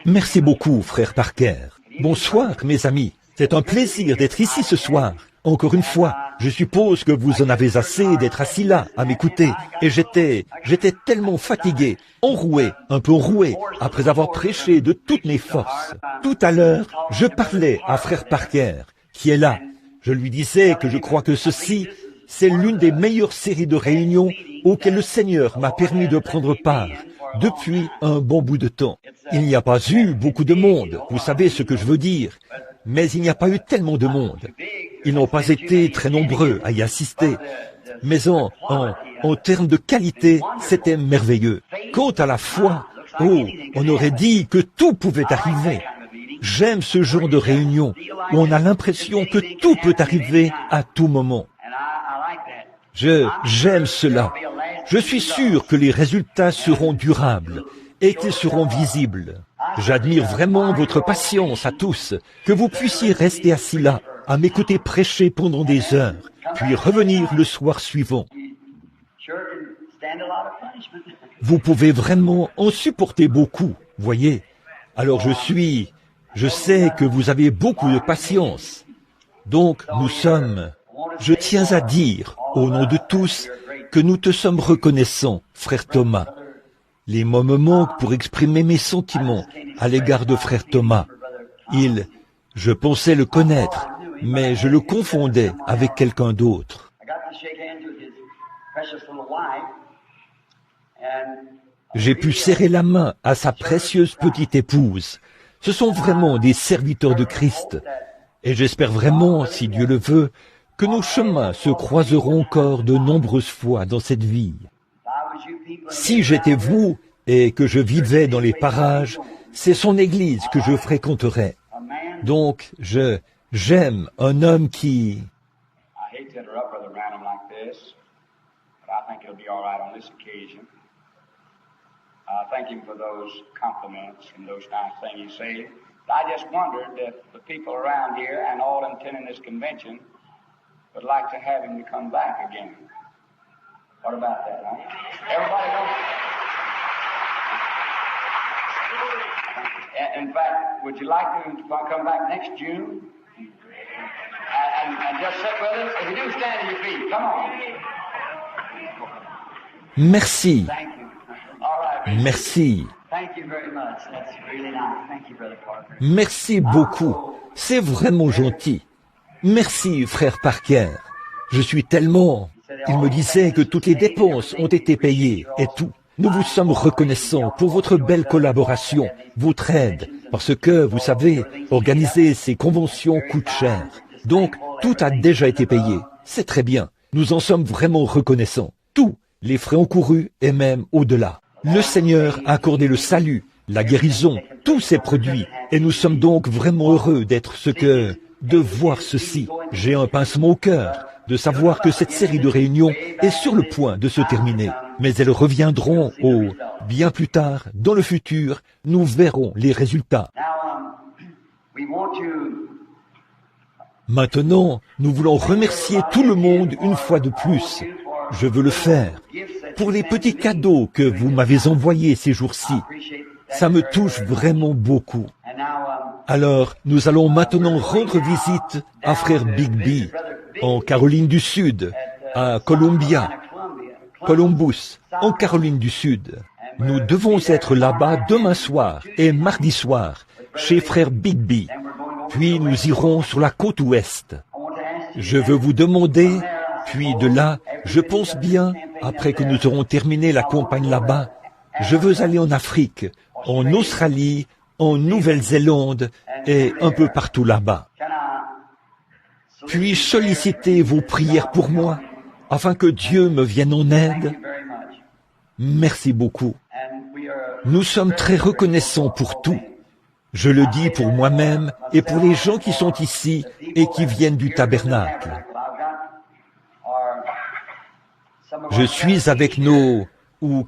Merci beaucoup, frère Parker. Bonsoir, mes amis. C'est un plaisir d'être ici ce soir. Encore une fois, je suppose que vous en avez assez d'être assis là, à m'écouter. Et j'étais tellement fatigué, enroué, un peu enroué, après avoir prêché de toutes mes forces. Tout à l'heure, je parlais à frère Parker, qui est là. Je lui disais que je crois que ceci, c'est l'une des meilleures séries de réunions auxquelles le Seigneur m'a permis de prendre part depuis un bon bout de temps. Il n'y a pas eu beaucoup de monde, vous savez ce que je veux dire, mais il n'y a pas eu tellement de monde. Ils n'ont pas été très nombreux à y assister, mais en termes de qualité, c'était merveilleux. Quant à la foi, on aurait dit que tout pouvait arriver. J'aime ce genre de réunion où on a l'impression que tout peut arriver à tout moment. J'aime cela. Je suis sûr que les résultats seront durables et qu'ils seront visibles. J'admire vraiment votre patience à tous, que vous puissiez rester assis là, à m'écouter prêcher pendant des heures, puis revenir le soir suivant. Vous pouvez vraiment en supporter beaucoup, voyez. Alors je sais que vous avez beaucoup de patience. Donc je tiens à dire, au nom de tous, que nous te sommes reconnaissants, frère Thomas. Les mots me manquent pour exprimer mes sentiments à l'égard de frère Thomas. Je pensais le connaître, mais je le confondais avec quelqu'un d'autre. J'ai pu serrer la main à sa précieuse petite épouse. Ce sont vraiment des serviteurs de Christ. Et j'espère vraiment, si Dieu le veut, que nos chemins se croiseront encore de nombreuses fois dans cette vie. Si j'étais vous et que je vivais dans les parages, c'est son église que je fréquenterais. Donc, j'aime un homme qui... Thank him for those compliments and those nice things you say. I just wondered if the people around here and all attending this convention would like to have him to come back again. What about that, huh? Everybody knows? In fact, would you like him to come back next June? And just sit with us? If you do, stand to your feet. Come on. Merci. Thank you. All right. Merci. Thank you very much. That's really nice. Thank you, Brother Parker. Merci beaucoup. C'est vraiment gentil. Merci, frère Parker. Je suis tellement... Il me disait que toutes les dépenses ont été payées et tout. Nous vous sommes reconnaissants pour votre belle collaboration, votre aide, parce que, vous savez, organiser ces conventions coûte cher. Donc, tout a déjà été payé. C'est très bien. Nous en sommes vraiment reconnaissants. Tous les frais encourus et même au-delà. Le Seigneur a accordé le salut, la guérison, tous ces produits, et nous sommes donc vraiment heureux de voir ceci. J'ai un pincement au cœur de savoir que cette série de réunions est sur le point de se terminer. Mais elles reviendront bien plus tard, dans le futur, nous verrons les résultats. Maintenant, nous voulons remercier tout le monde une fois de plus. Je veux le faire pour les petits cadeaux que vous m'avez envoyés ces jours-ci. Ça me touche vraiment beaucoup. Alors, nous allons maintenant rendre visite à frère Bigby, en Caroline du Sud, à Columbus, en Caroline du Sud. Nous devons être là-bas demain soir et mardi soir, chez frère Bigby. Puis nous irons sur la côte ouest. Je veux vous demander, puis de là, je pense bien, après que nous aurons terminé la campagne là-bas, je veux aller en Afrique, en Australie, en Nouvelle-Zélande et un peu partout là-bas. Puis solliciter vos prières pour moi, afin que Dieu me vienne en aide. Merci beaucoup. Nous sommes très reconnaissants pour tout. Je le dis pour moi-même et pour les gens qui sont ici et qui viennent du tabernacle. Je suis avec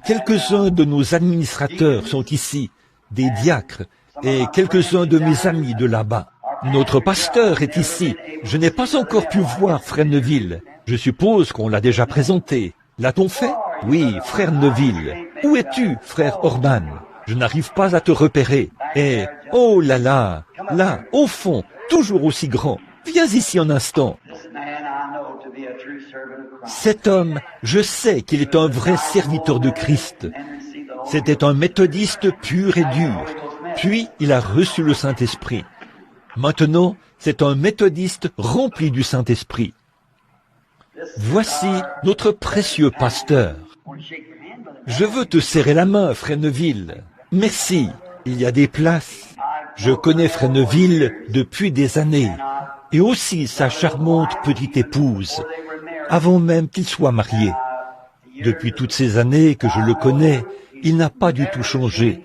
quelques-uns de nos administrateurs sont ici, des diacres, et quelques-uns de mes amis de là-bas. Notre pasteur est ici. Je n'ai pas encore pu voir frère Neville. Je suppose qu'on l'a déjà présenté. L'a-t-on fait? Oui, frère Neville. Où es-tu, frère Orban? Je n'arrive pas à te repérer. Et, oh là là, là, au fond, toujours aussi grand. Viens ici un instant. Cet homme, je sais qu'il est un vrai serviteur de Christ. C'était un méthodiste pur et dur. Puis, il a reçu le Saint-Esprit. Maintenant, c'est un méthodiste rempli du Saint-Esprit. Voici notre précieux pasteur. Je veux te serrer la main, frère Neville. Merci, il y a des places. Je connais frère Neville depuis des années, et aussi sa charmante petite épouse, avant même qu'il soit marié. Depuis toutes ces années que je le connais, il n'a pas du tout changé,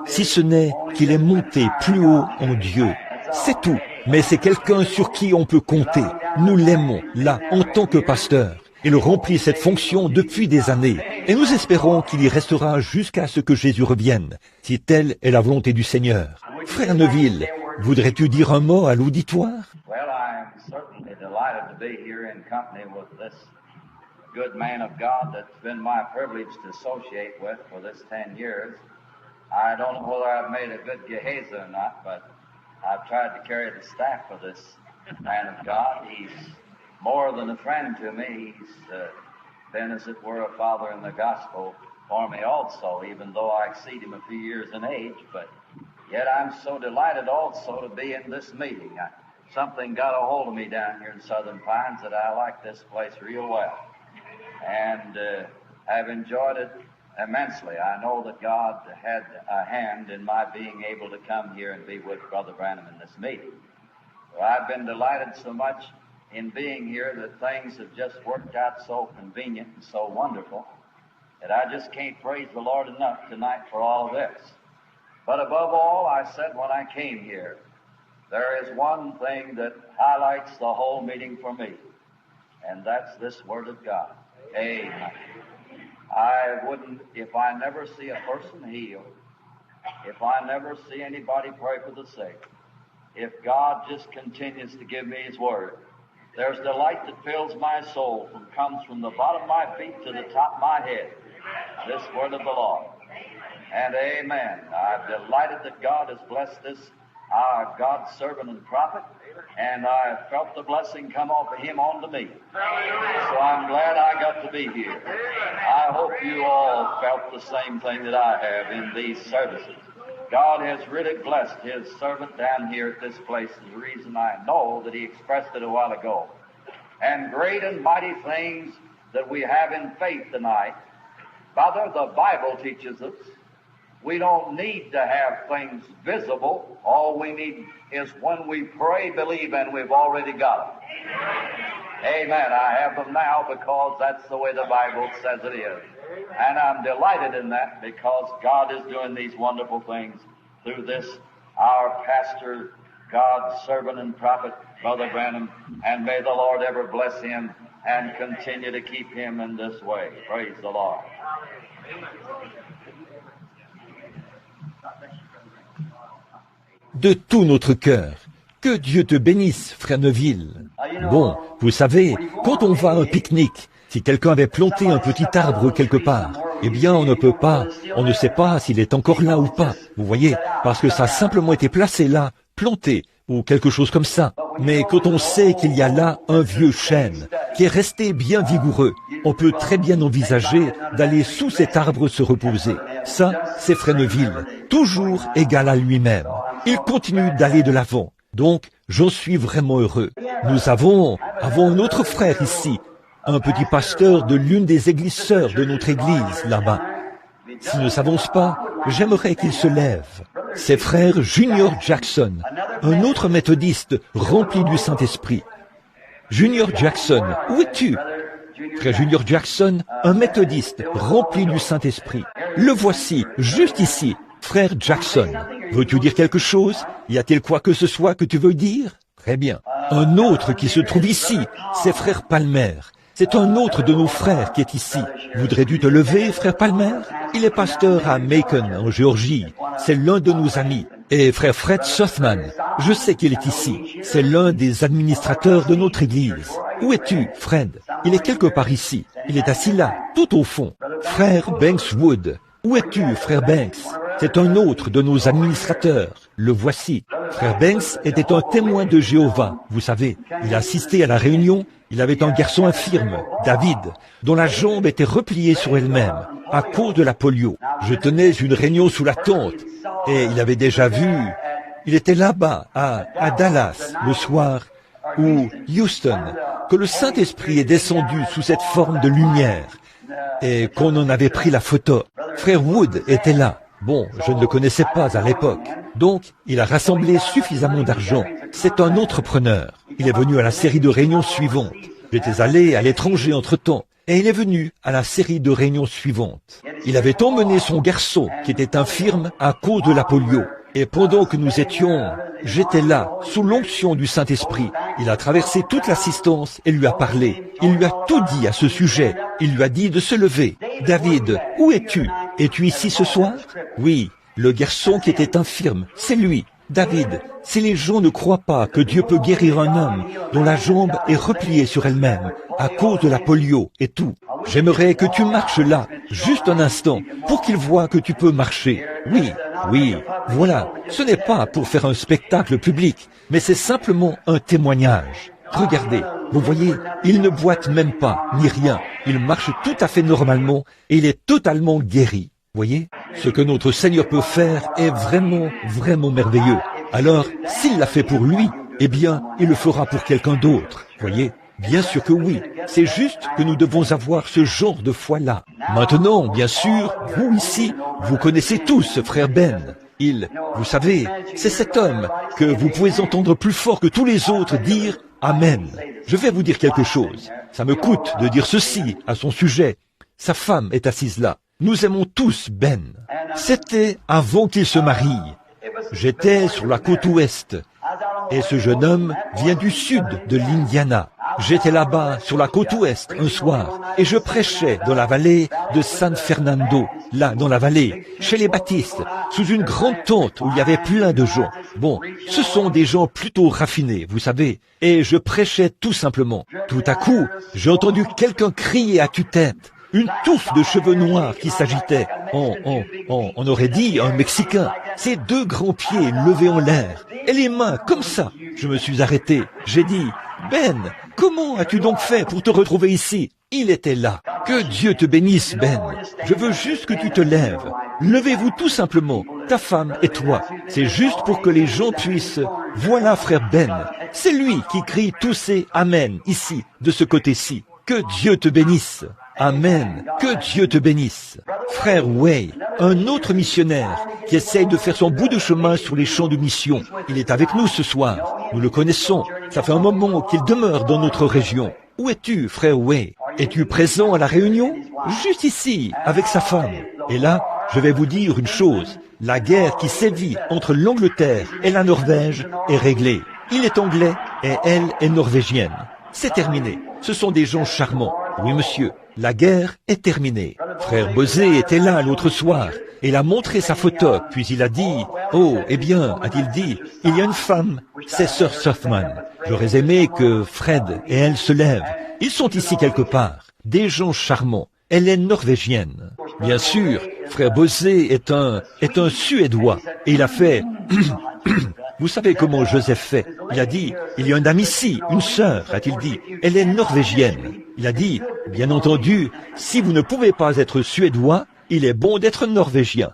si ce n'est qu'il est monté plus haut en Dieu. C'est tout, mais c'est quelqu'un sur qui on peut compter. Nous l'aimons, là, en tant que pasteur. Il remplit cette fonction depuis des années, et nous espérons qu'il y restera jusqu'à ce que Jésus revienne, si telle est la volonté du Seigneur. Frère Neville, voudrais-tu dire un mot à l'auditoire? Well, I'm certainly delighted to be here in company with this good man of God that's been my privilege to associate with for this 10 years. I don't know whether I've made a good Gehazi or not, but I've tried to carry the staff of this man of God. He's more than a friend to me. He's been, as it were, a father in the gospel for me also, even though I exceed him a few years in age. But yet I'm so delighted also to be in this meeting. Something got a hold of me down here in Southern Pines that I like this place real well. And I've enjoyed it immensely. I know that God had a hand in my being able to come here and be with Brother Branham in this meeting. Well, I've been delighted so much in being here that things have just worked out so convenient and so wonderful that I just can't praise the Lord enough tonight for all of this. But above all, I said when I came here, there is one thing that highlights the whole meeting for me, and that's this Word of God. Amen. I wouldn't, if I never see a person healed, if I never see anybody pray for the sick, if God just continues to give me His Word, there's delight that fills my soul and comes from the bottom of my feet to the top of my head. This Word of the Lord. And amen. I'm delighted that God has blessed this, our God's servant and prophet, and I felt the blessing come off of him onto me. So I'm glad I got to be here. I hope you all felt the same thing that I have in these services. God has really blessed His servant down here at this place, is the reason I know that He expressed it a while ago. And great and mighty things that we have in faith tonight. Father, the Bible teaches us we don't need to have things visible. All we need is when we pray, believe, and we've already got them. Amen. I have them now because that's the way the Bible says it is. And I'm delighted in that because God is doing these wonderful things through this, our pastor, God's servant and prophet, Brother Branham, and may the Lord ever bless him and continue to keep him in this way. Praise the Lord. De tout notre cœur. Que Dieu te bénisse, frère Neville. Bon, vous savez, quand on va à un pique-nique, si quelqu'un avait planté un petit arbre quelque part, eh bien on ne sait pas s'il est encore là ou pas, vous voyez, parce que ça a simplement été placé là, planté, ou quelque chose comme ça. Mais quand on sait qu'il y a là un vieux chêne, qui est resté bien vigoureux, on peut très bien envisager d'aller sous cet arbre se reposer. Ça, c'est frère Neville, toujours égal à lui-même. Il continue d'aller de l'avant. Donc, j'en suis vraiment heureux. Nous avons notre frère ici, un petit pasteur de l'une des églises sœurs de notre église, là-bas. S'il ne s'avance pas, j'aimerais qu'il se lève. C'est frère Junior Jackson, un autre méthodiste rempli du Saint-Esprit. Junior Jackson, où es-tu? Frère Junior Jackson, un méthodiste rempli du Saint-Esprit. Le voici, juste ici, frère Jackson. Veux-tu dire quelque chose? Y a-t-il quoi que ce soit que tu veux dire? Très bien. Un autre qui se trouve ici, c'est frère Palmer. C'est un autre de nos frères qui est ici. Voudrais-tu te lever, frère Palmer? Il est pasteur à Macon, en Géorgie. C'est l'un de nos amis. Et frère Fred Sothman, je sais qu'il est ici. C'est l'un des administrateurs de notre église. Où es-tu, Fred? Il est quelque part ici. Il est assis là, tout au fond. Frère Banks Wood. Où es-tu, frère Banks? C'est un autre de nos administrateurs. Le voici. Frère Banks était un témoin de Jéhovah. Vous savez, il a assisté à la réunion. Il avait un garçon infirme, David, dont la jambe était repliée sur elle-même à cause de la polio. Je tenais une réunion sous la tente et il avait déjà vu. Il était là-bas, à Dallas, le soir, ou Houston, que le Saint-Esprit est descendu sous cette forme de lumière et qu'on en avait pris la photo. Frère Wood était là. Bon, je ne le connaissais pas à l'époque. Donc, il a rassemblé suffisamment d'argent. C'est un entrepreneur. Il est venu à la série de réunions suivantes. J'étais allé à l'étranger entre-temps. Et il est venu à la série de réunions suivantes. Il avait emmené son garçon, qui était infirme à cause de la polio. Et pendant que nous étions, j'étais là, sous l'onction du Saint-Esprit. Il a traversé toute l'assistance et lui a parlé. Il lui a tout dit à ce sujet. Il lui a dit de se lever. « David, où es-tu? Es-tu ici ce soir? » Oui, le garçon qui était infirme, c'est lui. David, si les gens ne croient pas que Dieu peut guérir un homme dont la jambe est repliée sur elle-même à cause de la polio et tout, j'aimerais que tu marches là, juste un instant, pour qu'ils voient que tu peux marcher. Oui, voilà, ce n'est pas pour faire un spectacle public, mais c'est simplement un témoignage. Regardez, vous voyez, il ne boite même pas, ni rien. Il marche tout à fait normalement et il est totalement guéri. Voyez, ce que notre Seigneur peut faire est vraiment, vraiment merveilleux. Alors, s'il l'a fait pour lui, eh bien, il le fera pour quelqu'un d'autre. Voyez, bien sûr que oui. C'est juste que nous devons avoir ce genre de foi-là. Maintenant, bien sûr, vous ici, vous connaissez tous frère Ben. Vous savez, c'est cet homme que vous pouvez entendre plus fort que tous les autres dire « Amen ». Je vais vous dire quelque chose. Ça me coûte de dire ceci à son sujet. Sa femme est assise là. Nous aimons tous Ben. C'était avant qu'il se marie. J'étais sur la côte ouest et ce jeune homme vient du sud de l'Indiana. J'étais là-bas sur la côte ouest un soir et je prêchais dans la vallée de San Fernando, là dans la vallée, chez les baptistes, sous une grande tente où il y avait plein de gens. Bon, ce sont des gens plutôt raffinés, vous savez, et je prêchais tout simplement. Tout à coup, j'ai entendu quelqu'un crier à tue-tête. Une touffe de cheveux noirs qui s'agitait. On aurait dit un Mexicain. Ses deux grands pieds levés en l'air. Et les mains comme ça. Je me suis arrêté. J'ai dit, Ben, comment as-tu donc fait pour te retrouver ici? Il était là. Que Dieu te bénisse, Ben. Je veux juste que tu te lèves. Levez-vous tout simplement, ta femme et toi. C'est juste pour que les gens puissent... Voilà, frère Ben. C'est lui qui crie tous ces Amen ici, de ce côté-ci. Que Dieu te bénisse. Amen. Que Dieu te bénisse. Frère Way, un autre missionnaire qui essaye de faire son bout de chemin sur les champs de mission. Il est avec nous ce soir. Nous le connaissons. Ça fait un moment qu'il demeure dans notre région. Où es-tu, frère Way? Es-tu présent à la réunion? Juste ici, avec sa femme. Et là, je vais vous dire une chose. La guerre qui sévit entre l'Angleterre et la Norvège est réglée. Il est anglais et elle est norvégienne. C'est terminé. Ce sont des gens charmants. Oui, monsieur. La guerre est terminée. Frère Bosé était là l'autre soir. Il a montré sa photo, puis il a dit, « Oh, eh bien, a-t-il dit, il y a une femme, c'est Sir Sothman. J'aurais aimé que Fred et elle se lèvent. Ils sont ici quelque part. Des gens charmants. Elle est norvégienne. » Bien sûr, frère Bosé est un Suédois. Et il a fait... Vous savez comment Joseph fait? Il a dit, il y a un dame ici, une sœur, a-t-il dit. Elle est norvégienne. Il a dit, bien entendu, si vous ne pouvez pas être suédois, il est bon d'être norvégien.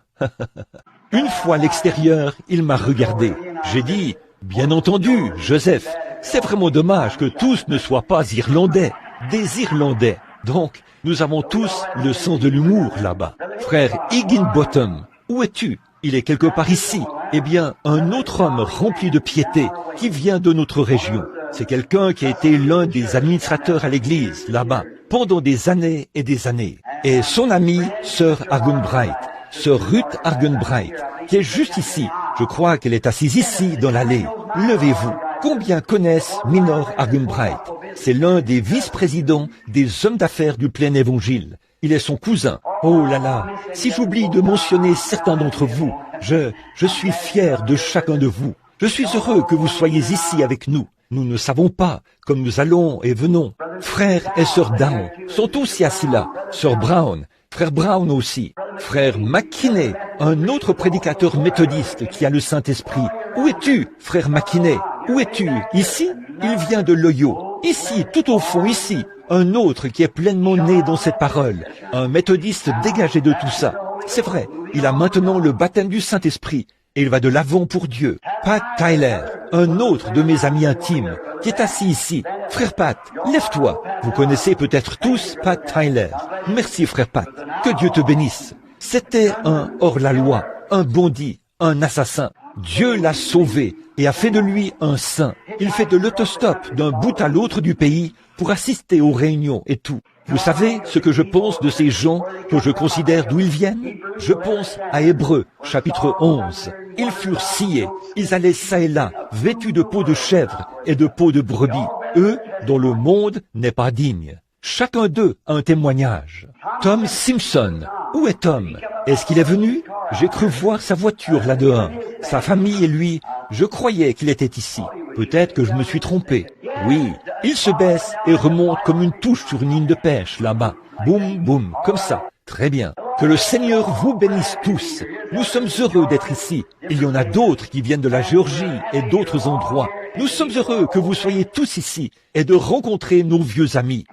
Une fois à l'extérieur, il m'a regardé. J'ai dit, bien entendu, Joseph, c'est vraiment dommage que tous ne soient pas irlandais, des Irlandais. Donc, nous avons tous le sens de l'humour là-bas. Frère Higginbottom, où es-tu? Il est quelque part ici. Eh bien, un autre homme rempli de piété qui vient de notre région. C'est quelqu'un qui a été l'un des administrateurs à l'église, là-bas, pendant des années et des années. Et son amie, Sœur Argunbright, Sœur Ruth Argunbright, qui est juste ici. Je crois qu'elle est assise ici, dans l'allée. Levez-vous. Combien connaissent Minor Argunbright? C'est l'un des vice-présidents des hommes d'affaires du plein évangile. Il est son cousin. Oh là là, si j'oublie de mentionner certains d'entre vous, je suis fier de chacun de vous. Je suis heureux que vous soyez ici avec nous. Nous ne savons pas, comme nous allons et venons. Frère et sœur Down sont aussi assis là. Sœur Brown, frère Brown aussi. Frère McKinney, un autre prédicateur méthodiste qui a le Saint-Esprit. Où es-tu, frère McKinney? Où es-tu? Ici? Il vient de l'Ohio. Ici, tout au fond, ici. Un autre qui est pleinement né dans cette parole. Un méthodiste dégagé de tout ça. C'est vrai, il a maintenant le baptême du Saint-Esprit. Et il va de l'avant pour Dieu. Pat Tyler, un autre de mes amis intimes, qui est assis ici. Frère Pat, lève-toi. Vous connaissez peut-être tous Pat Tyler. Merci, frère Pat. Que Dieu te bénisse. C'était un hors-la-loi, un bandit, un assassin. Dieu l'a sauvé et a fait de lui un saint. Il fait de l'autostop d'un bout à l'autre du pays pour assister aux réunions et tout. Vous savez ce que je pense de ces gens que je considère d'où ils viennent? Je pense à Hébreux, chapitre 11. Ils furent sciés, ils allaient ça et là, vêtus de peau de chèvre et de peau de brebis, eux dont le monde n'est pas digne. Chacun d'eux a un témoignage. Tom Simpson, où est Tom? Est-ce qu'il est venu? J'ai cru voir sa voiture là-dehors. Sa famille et lui, je croyais qu'il était ici. Peut-être que je me suis trompé. Oui, il se baisse et remonte comme une touche sur une ligne de pêche là-bas. Boum, boum, comme ça. Très bien. Que le Seigneur vous bénisse tous. Nous sommes heureux d'être ici. Il y en a d'autres qui viennent de la Géorgie et d'autres endroits. Nous sommes heureux que vous soyez tous ici et de rencontrer nos vieux amis.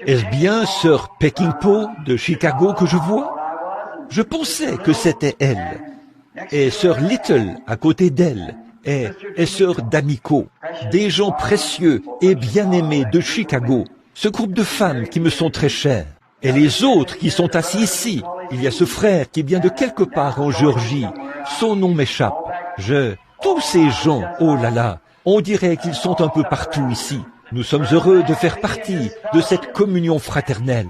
Est-ce bien sœur Peckinpah de Chicago que je vois? Je pensais que c'était elle. Et sœur Little à côté d'elle. Et sœur D'Amico. Des gens précieux et bien-aimés de Chicago. Ce groupe de femmes qui me sont très chères. Et les autres qui sont assis ici. Il y a ce frère qui vient de quelque part en Géorgie. Son nom m'échappe. Tous ces gens, oh là là, on dirait qu'ils sont un peu partout ici. Nous sommes heureux de faire partie de cette communion fraternelle.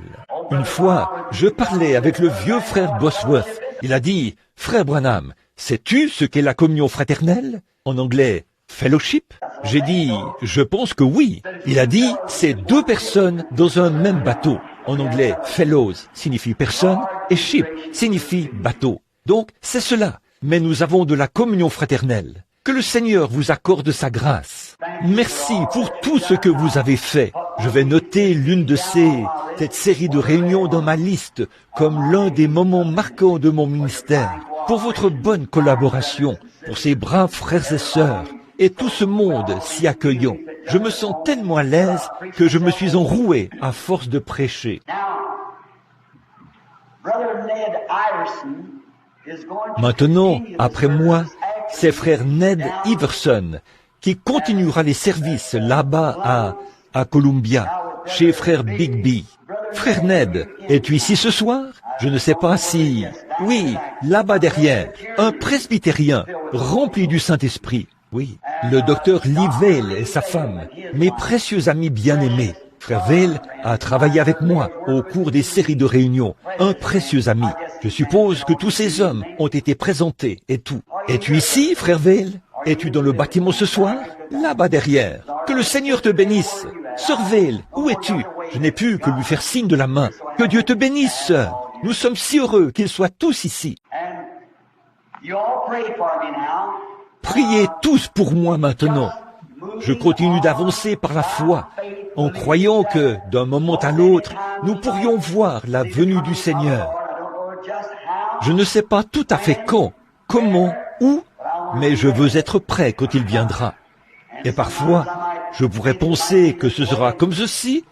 Une fois, je parlais avec le vieux frère Bosworth. Il a dit, « Frère Branham, sais-tu ce qu'est la communion fraternelle ?» En anglais, « fellowship ?» J'ai dit, « Je pense que oui. » Il a dit, « C'est deux personnes dans un même bateau. » En anglais, « fellows » signifie personne et « ship » signifie bateau. Donc, c'est cela. Mais nous avons de la communion fraternelle. Que le Seigneur vous accorde sa grâce. Merci pour tout ce que vous avez fait. Je vais noter l'une de cette série de réunions dans ma liste comme l'un des moments marquants de mon ministère. Pour votre bonne collaboration, pour ces braves frères et sœurs, et tout ce monde si accueillant. Je me sens tellement à l'aise que je me suis enroué à force de prêcher. Maintenant, après moi, c'est frère Ned Iverson qui continuera les services là-bas à Columbia, chez frère Bigby. Frère Ned, es-tu ici ce soir? Je ne sais pas si... Oui, là-bas derrière, un presbytérien rempli du Saint-Esprit. Oui, le docteur Lee Vail et sa femme, mes précieux amis bien-aimés. Frère Vail a travaillé avec moi au cours des séries de réunions, un précieux ami. Je suppose que tous ces hommes ont été présentés et tout. Es-tu ici, frère Vail? Es-tu dans le bâtiment ce soir? Là-bas derrière. Que le Seigneur te bénisse. Sœur Vail, où es-tu? Je n'ai pu que lui faire signe de la main. Que Dieu te bénisse, sœur. Nous sommes si heureux qu'ils soient tous ici. Priez tous pour moi maintenant. Je continue d'avancer par la foi, en croyant que, d'un moment à l'autre, nous pourrions voir la venue du Seigneur. Je ne sais pas tout à fait quand, comment, où, mais je veux être prêt quand il viendra. Et parfois, je pourrais penser que ce sera comme ceci,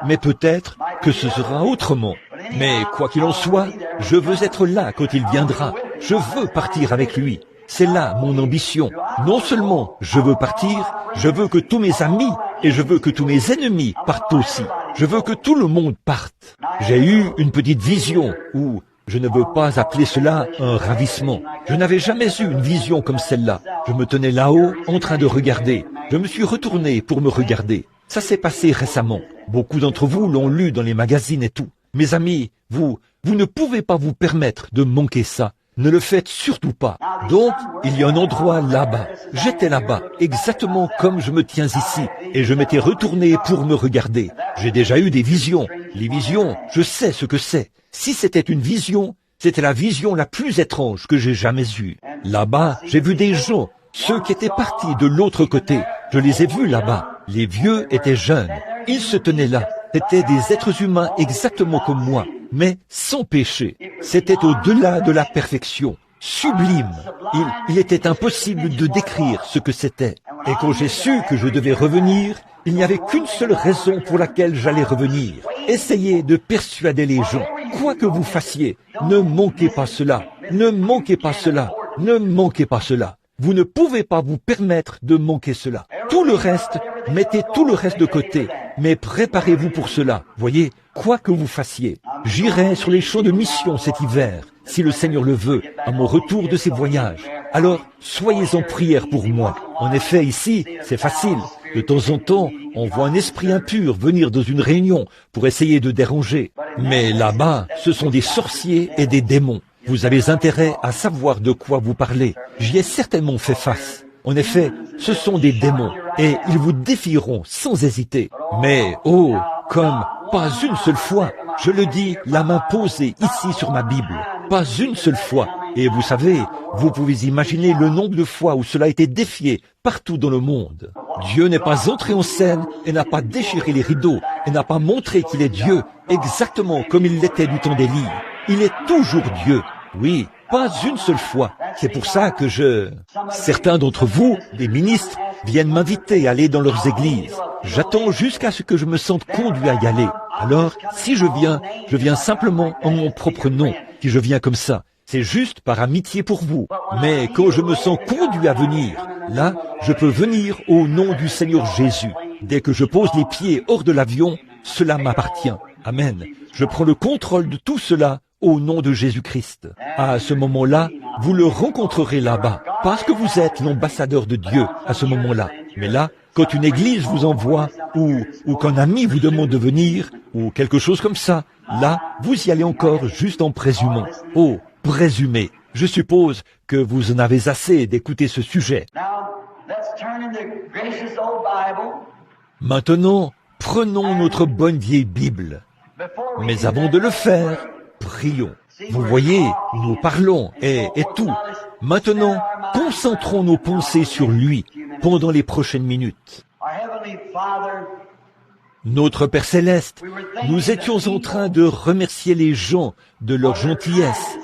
mais peut-être que ce sera autrement. Mais quoi qu'il en soit, je veux être là quand il viendra. Je veux partir avec lui. C'est là mon ambition. Non seulement je veux partir, je veux que tous mes amis et je veux que tous mes ennemis partent aussi. Je veux que tout le monde parte. J'ai eu une petite vision où je ne veux pas appeler cela un ravissement. Je n'avais jamais eu une vision comme celle-là. Je me tenais là-haut en train de regarder. Je me suis retourné pour me regarder. Ça s'est passé récemment. Beaucoup d'entre vous l'ont lu dans les magazines et tout. Mes amis, vous ne pouvez pas vous permettre de manquer ça. Ne le faites surtout pas. Donc, il y a un endroit là-bas. J'étais là-bas, exactement comme je me tiens ici. Et je m'étais retourné pour me regarder. J'ai déjà eu des visions. Les visions, je sais ce que c'est. Si c'était une vision, c'était la vision la plus étrange que j'ai jamais eue. Là-bas, j'ai vu des gens, ceux qui étaient partis de l'autre côté. Je les ai vus là-bas. Les vieux étaient jeunes. Ils se tenaient là. C'étaient des êtres humains exactement comme moi. mais sans péché. C'était au-delà de la perfection, sublime. Il était impossible de décrire ce que c'était. Et quand j'ai su que je devais revenir, il n'y avait qu'une seule raison pour laquelle j'allais revenir. Essayez de persuader les gens. Quoi que vous fassiez, ne manquez pas cela, ne manquez pas cela, ne manquez pas cela. Vous ne pouvez pas vous permettre de manquer cela. Tout le reste, mettez tout le reste de côté, mais préparez-vous pour cela. Voyez, quoi que vous fassiez, j'irai sur les champs de mission cet hiver, si le Seigneur le veut, à mon retour de ces voyages. Alors, soyez en prière pour moi. En effet, ici, c'est facile. De temps en temps, on voit un esprit impur venir dans une réunion pour essayer de déranger. Mais là-bas, ce sont des sorciers et des démons. Vous avez intérêt à savoir de quoi vous parlez. J'y ai certainement fait face. En effet, ce sont des démons, et ils vous défieront sans hésiter. Mais, oh, comme pas une seule fois, je le dis, la main posée ici sur ma Bible, pas une seule fois. Et vous savez, vous pouvez imaginer le nombre de fois où cela a été défié partout dans le monde. Dieu n'est pas entré en scène et n'a pas déchiré les rideaux et n'a pas montré qu'il est Dieu, exactement comme il l'était du temps d'Élie. Il est toujours Dieu. Oui, pas une seule fois. C'est pour ça que certains d'entre vous, des ministres, viennent m'inviter à aller dans leurs églises. J'attends jusqu'à ce que je me sente conduit à y aller. Alors, si je viens simplement en mon propre nom. Si je viens comme ça, c'est juste par amitié pour vous. Mais quand je me sens conduit à venir, là, je peux venir au nom du Seigneur Jésus. Dès que je pose les pieds hors de l'avion, cela m'appartient. Amen. Je prends le contrôle de tout cela au nom de Jésus-Christ. À ce moment-là, vous le rencontrerez là-bas, parce que vous êtes l'ambassadeur de Dieu à ce moment-là. Mais là, quand une église vous envoie, ou qu'un ami vous demande de venir, ou quelque chose comme ça, là, vous y allez encore juste en présumant. Oh, présumez. Je suppose que vous en avez assez d'écouter ce sujet. Maintenant, prenons notre bonne vieille Bible. Mais avant de le faire, prions. Vous voyez, nous parlons et tout. Maintenant, concentrons nos pensées sur lui pendant les prochaines minutes. Notre Père Céleste, nous étions en train de remercier les gens de leur gentillesse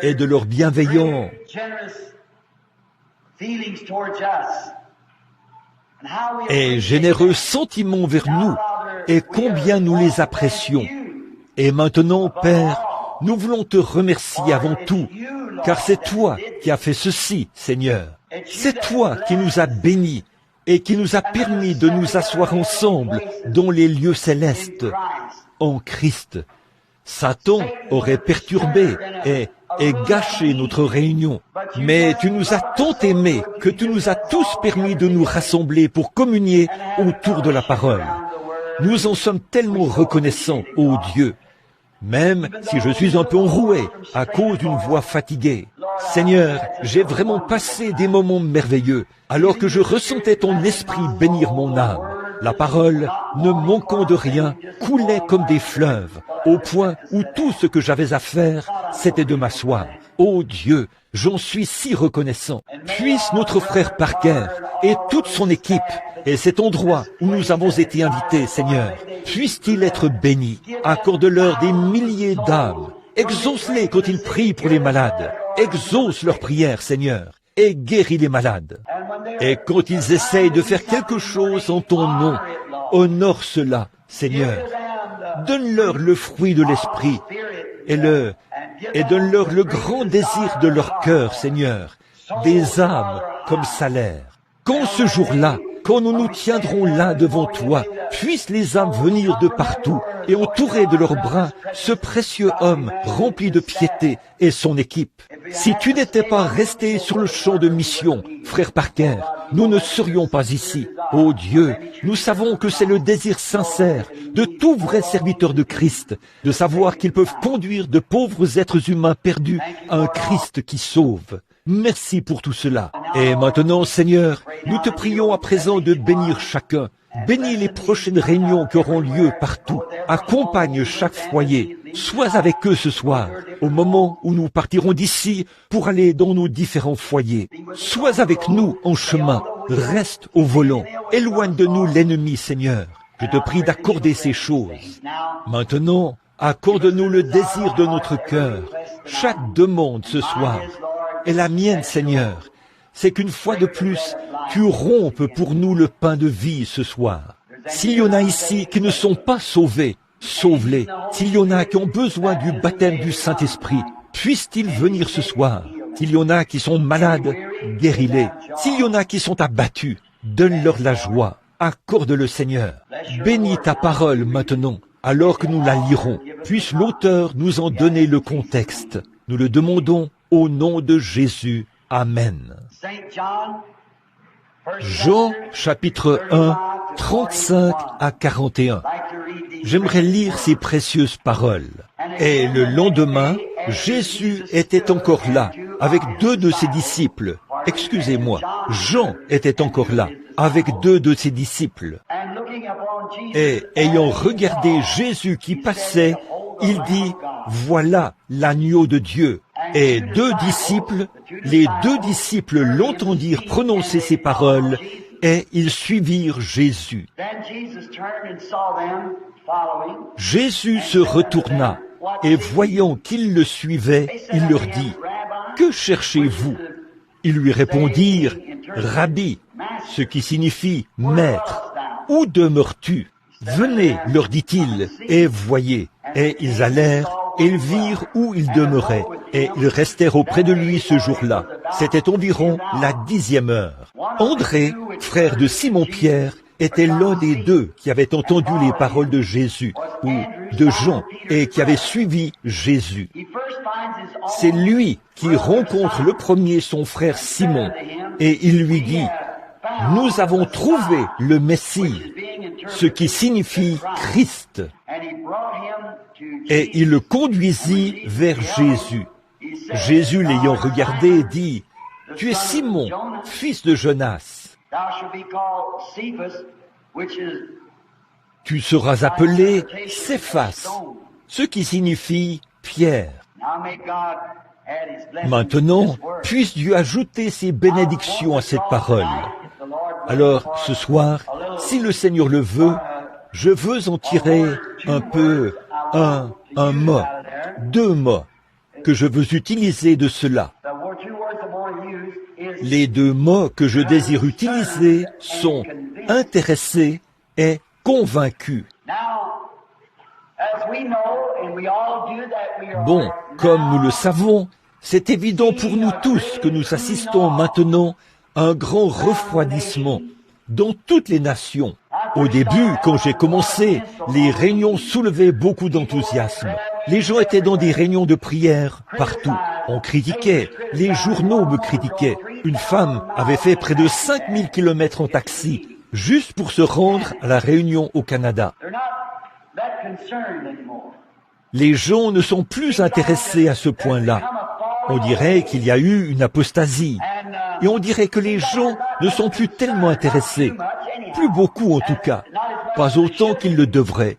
et de leur bienveillance et généreux sentiments vers nous et combien nous les apprécions. Et maintenant, Père, nous voulons te remercier avant tout, car c'est toi qui as fait ceci, Seigneur. C'est toi qui nous as bénis et qui nous a permis de nous asseoir ensemble dans les lieux célestes, en Christ. Satan aurait perturbé et gâché notre réunion. Mais tu nous as tant aimés que tu nous as tous permis de nous rassembler pour communier autour de la parole. Nous en sommes tellement reconnaissants, ô Dieu, même si je suis un peu enroué à cause d'une voix fatiguée. Seigneur, j'ai vraiment passé des moments merveilleux, alors que je ressentais ton esprit bénir mon âme. La parole, ne manquant de rien, coulait comme des fleuves, au point où tout ce que j'avais à faire, c'était de m'asseoir. Ô Dieu, j'en suis si reconnaissant. Puisse notre frère Parker et toute son équipe, et cet endroit où nous avons été invités, Seigneur, puisse-t-il être béni. Accorde-leur des milliers d'âmes. Exauce-les quand ils prient pour les malades. Exauce leurs prières, Seigneur, et guéris les malades. Et quand ils essayent de faire quelque chose en ton nom, honore cela, Seigneur. Donne-leur le fruit de l'esprit et donne-leur le grand désir de leur cœur, Seigneur, des âmes comme salaire. Quand ce jour-là, quand nous nous tiendrons là devant toi, puissent les âmes venir de partout et entourer de leurs bras ce précieux homme rempli de piété et son équipe. Si tu n'étais pas resté sur le champ de mission, frère Parker, nous ne serions pas ici. Ô Dieu, nous savons que c'est le désir sincère de tout vrai serviteur de Christ, de savoir qu'ils peuvent conduire de pauvres êtres humains perdus à un Christ qui sauve. Merci pour tout cela. Et maintenant, Seigneur, nous te prions à présent de bénir chacun. Bénis les prochaines réunions qui auront lieu partout. Accompagne chaque foyer. Sois avec eux ce soir, au moment où nous partirons d'ici pour aller dans nos différents foyers. Sois avec nous en chemin. Reste au volant. Éloigne de nous l'ennemi, Seigneur. Je te prie d'accorder ces choses. Maintenant, accorde-nous le désir de notre cœur. Chaque demande ce soir est la mienne, Seigneur. C'est qu'une fois de plus, tu rompes pour nous le pain de vie ce soir. S'il y en a ici qui ne sont pas sauvés, sauve-les. S'il y en a qui ont besoin du baptême du Saint-Esprit, puissent-ils venir ce soir. S'il y en a qui sont malades, guéris-les. S'il y en a qui sont abattus, donne-leur la joie. Accorde-le, Seigneur. Bénis ta parole maintenant, alors que nous la lirons. Puisse l'auteur nous en donner le contexte. Nous le demandons au nom de Jésus. Amen. Jean, chapitre 1, 35 à 41. J'aimerais lire ces précieuses paroles. Et le lendemain, Jésus était encore là, avec 2 de ses disciples. Excusez-moi, Jean était encore là, avec 2 de ses disciples. Et ayant regardé Jésus qui passait, il dit, « Voilà l'agneau de Dieu ». Et 2 disciples, les 2 disciples l'entendirent prononcer ces paroles, et ils suivirent Jésus. Jésus se retourna, et voyant qu'ils le suivaient, il leur dit, « Que cherchez-vous » Ils lui répondirent, « Rabbi », ce qui signifie « Maître ». « Où demeures-tu » Venez, leur dit-il, et voyez. Et ils allèrent, et ils virent où il demeurait, et ils restèrent auprès de lui ce jour-là. C'était environ la 10e heure. André, frère de Simon-Pierre, était l'un des 2 qui avaient entendu les paroles de Jésus, ou de Jean, et qui avait suivi Jésus. C'est lui qui rencontre le premier son frère Simon, et il lui dit, « Nous avons trouvé le Messie », ce qui signifie Christ. Et il le conduisit vers Jésus. Jésus l'ayant regardé dit, « Tu es Simon, fils de Jonas. Tu seras appelé Céphas, ce qui signifie Pierre. » Maintenant, puisse Dieu ajouter ses bénédictions à cette parole. Alors, ce soir, si le Seigneur le veut, je veux en tirer un mot, 2 mots, que je veux utiliser de cela. Les 2 mots que je désire utiliser sont « intéressé » et « convaincu ». Bon, comme nous le savons, c'est évident pour nous tous que nous assistons maintenant à un grand refroidissement dans toutes les nations. Au début, quand j'ai commencé, les réunions soulevaient beaucoup d'enthousiasme. Les gens étaient dans des réunions de prière partout. On critiquait, les journaux me critiquaient. Une femme avait fait près de 5000 kilomètres en taxi, juste pour se rendre à la réunion au Canada. Les gens ne sont plus intéressés à ce point-là. On dirait qu'il y a eu une apostasie. Et on dirait que les gens ne sont plus tellement intéressés. Plus beaucoup en tout cas. Pas autant qu'ils le devraient.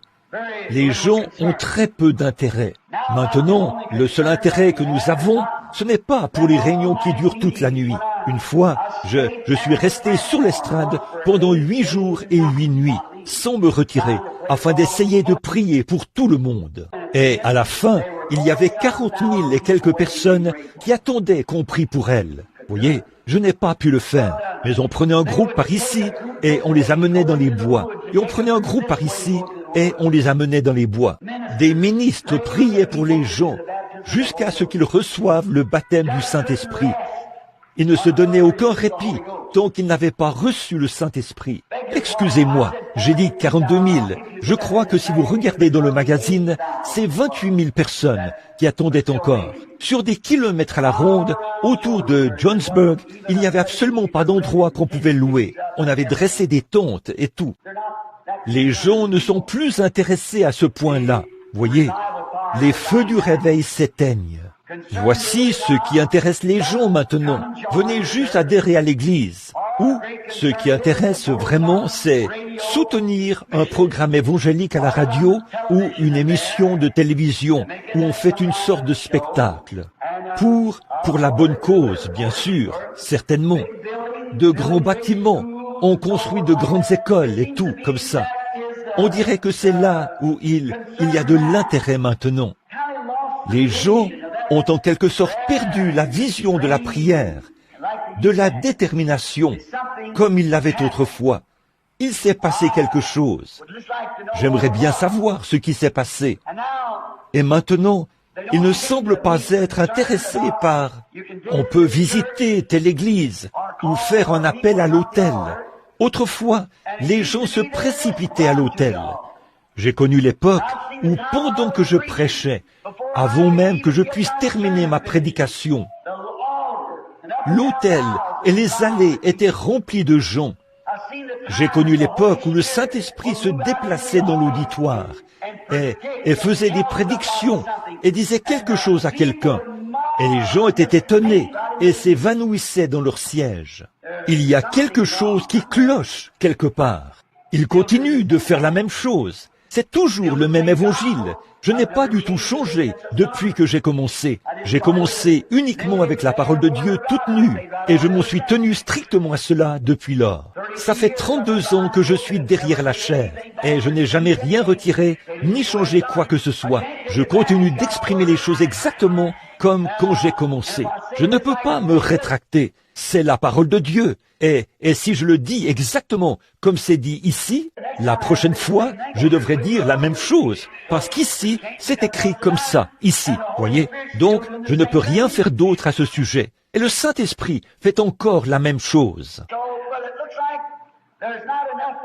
Les gens ont très peu d'intérêt. Maintenant, le seul intérêt que nous avons, ce n'est pas pour les réunions qui durent toute la nuit. Une fois, je suis resté sur l'estrade pendant 8 jours et 8 nuits, sans me retirer, afin d'essayer de prier pour tout le monde. Et à la fin, il y avait 40 000 et quelques personnes qui attendaient qu'on prie pour elles. Vous voyez, je n'ai pas pu le faire, mais on prenait un groupe par ici et on les amenait dans les bois. Et on prenait un groupe par ici et on les amenait dans les bois. Des ministres priaient pour les gens jusqu'à ce qu'ils reçoivent le baptême du Saint-Esprit. Ils ne se donnaient aucun répit tant qu'ils n'avaient pas reçu le Saint-Esprit. Excusez-moi, j'ai dit 42 000. Je crois que si vous regardez dans le magazine, c'est 28 000 personnes qui attendaient encore. Sur des kilomètres à la ronde, autour de Johannesburg, il n'y avait absolument pas d'endroit qu'on pouvait louer. On avait dressé des tentes et tout. Les gens ne sont plus intéressés à ce point-là. Voyez, les feux du réveil s'éteignent. Voici ce qui intéresse les gens maintenant. Venez juste adhérer à l'Église. Ou, ce qui intéresse vraiment, c'est soutenir un programme évangélique à la radio ou une émission de télévision où on fait une sorte de spectacle. Pour la bonne cause, bien sûr, certainement. De grands bâtiments, on construit de grandes écoles et tout, comme ça. On dirait que c'est là où il y a de l'intérêt maintenant. Les gens ont en quelque sorte perdu la vision de la prière, de la détermination, comme ils l'avaient autrefois. Il s'est passé quelque chose. J'aimerais bien savoir ce qui s'est passé. Et maintenant, ils ne semblent pas être intéressés par... On peut visiter telle église ou faire un appel à l'autel. Autrefois, les gens se précipitaient à l'autel. J'ai connu l'époque où, pendant que je prêchais, avant même que je puisse terminer ma prédication, l'autel et les allées étaient remplis de gens. J'ai connu l'époque où le Saint-Esprit se déplaçait dans l'auditoire et faisait des prédictions et disait quelque chose à quelqu'un. Et les gens étaient étonnés et s'évanouissaient dans leur siège. Il y a quelque chose qui cloche quelque part. Ils continuent de faire la même chose. C'est toujours le même évangile. Je n'ai pas du tout changé depuis que j'ai commencé. J'ai commencé uniquement avec la parole de Dieu toute nue, et je m'en suis tenu strictement à cela depuis lors. Ça fait 32 ans que je suis derrière la chair, et je n'ai jamais rien retiré, ni changé quoi que ce soit. Je continue d'exprimer les choses exactement comme quand j'ai commencé. Je ne peux pas me rétracter. C'est la parole de Dieu. Et si je le dis exactement comme c'est dit ici, la prochaine fois, je devrais dire la même chose. Parce qu'ici, c'est écrit comme ça, ici, voyez. Donc, je ne peux rien faire d'autre à ce sujet. Et le Saint-Esprit fait encore la même chose.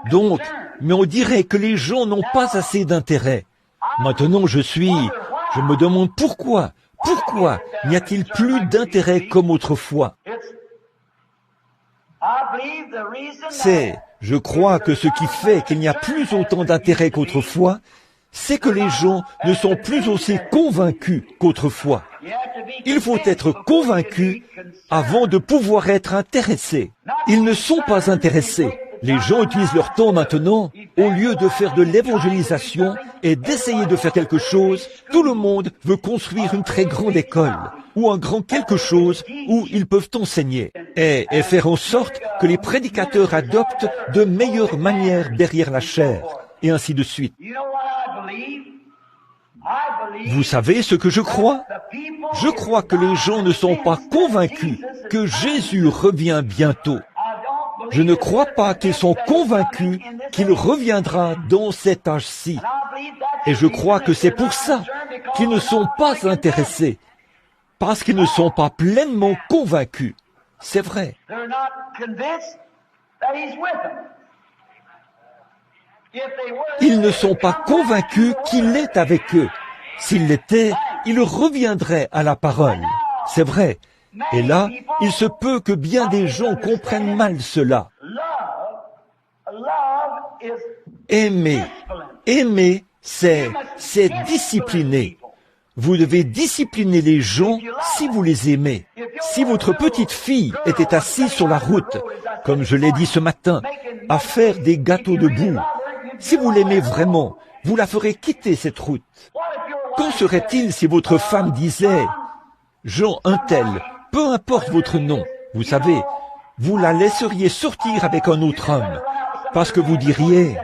Donc, mais on dirait que les gens n'ont pas assez d'intérêt. Maintenant, je me demande pourquoi n'y a-t-il plus d'intérêt comme autrefois? Je crois que ce qui fait qu'il n'y a plus autant d'intérêt qu'autrefois, c'est que les gens ne sont plus aussi convaincus qu'autrefois. Il faut être convaincu avant de pouvoir être intéressé. Ils ne sont pas intéressés. Les gens utilisent leur temps maintenant, au lieu de faire de l'évangélisation et d'essayer de faire quelque chose, tout le monde veut construire une très grande école ou un grand quelque chose où ils peuvent enseigner et faire en sorte que les prédicateurs adoptent de meilleures manières derrière la chair et ainsi de suite. Vous savez ce que je crois? Je crois que les gens ne sont pas convaincus que Jésus revient bientôt. Je ne crois pas qu'ils sont convaincus qu'il reviendra dans cet âge-ci. Et je crois que c'est pour ça qu'ils ne sont pas intéressés, parce qu'ils ne sont pas pleinement convaincus. C'est vrai. Ils ne sont pas convaincus qu'il est avec eux. S'il l'était, il reviendrait à la parole. C'est vrai. Et là, il se peut que bien des gens comprennent mal cela. Aimer, c'est discipliner. Vous devez discipliner les gens si vous les aimez. Si votre petite fille était assise sur la route, comme je l'ai dit ce matin, à faire des gâteaux de boue, si vous l'aimez vraiment, vous la ferez quitter cette route. Qu'en serait-il si votre femme disait « Jean un tel, peu importe votre nom, vous savez, vous la laisseriez sortir avec un autre homme, parce que vous diriez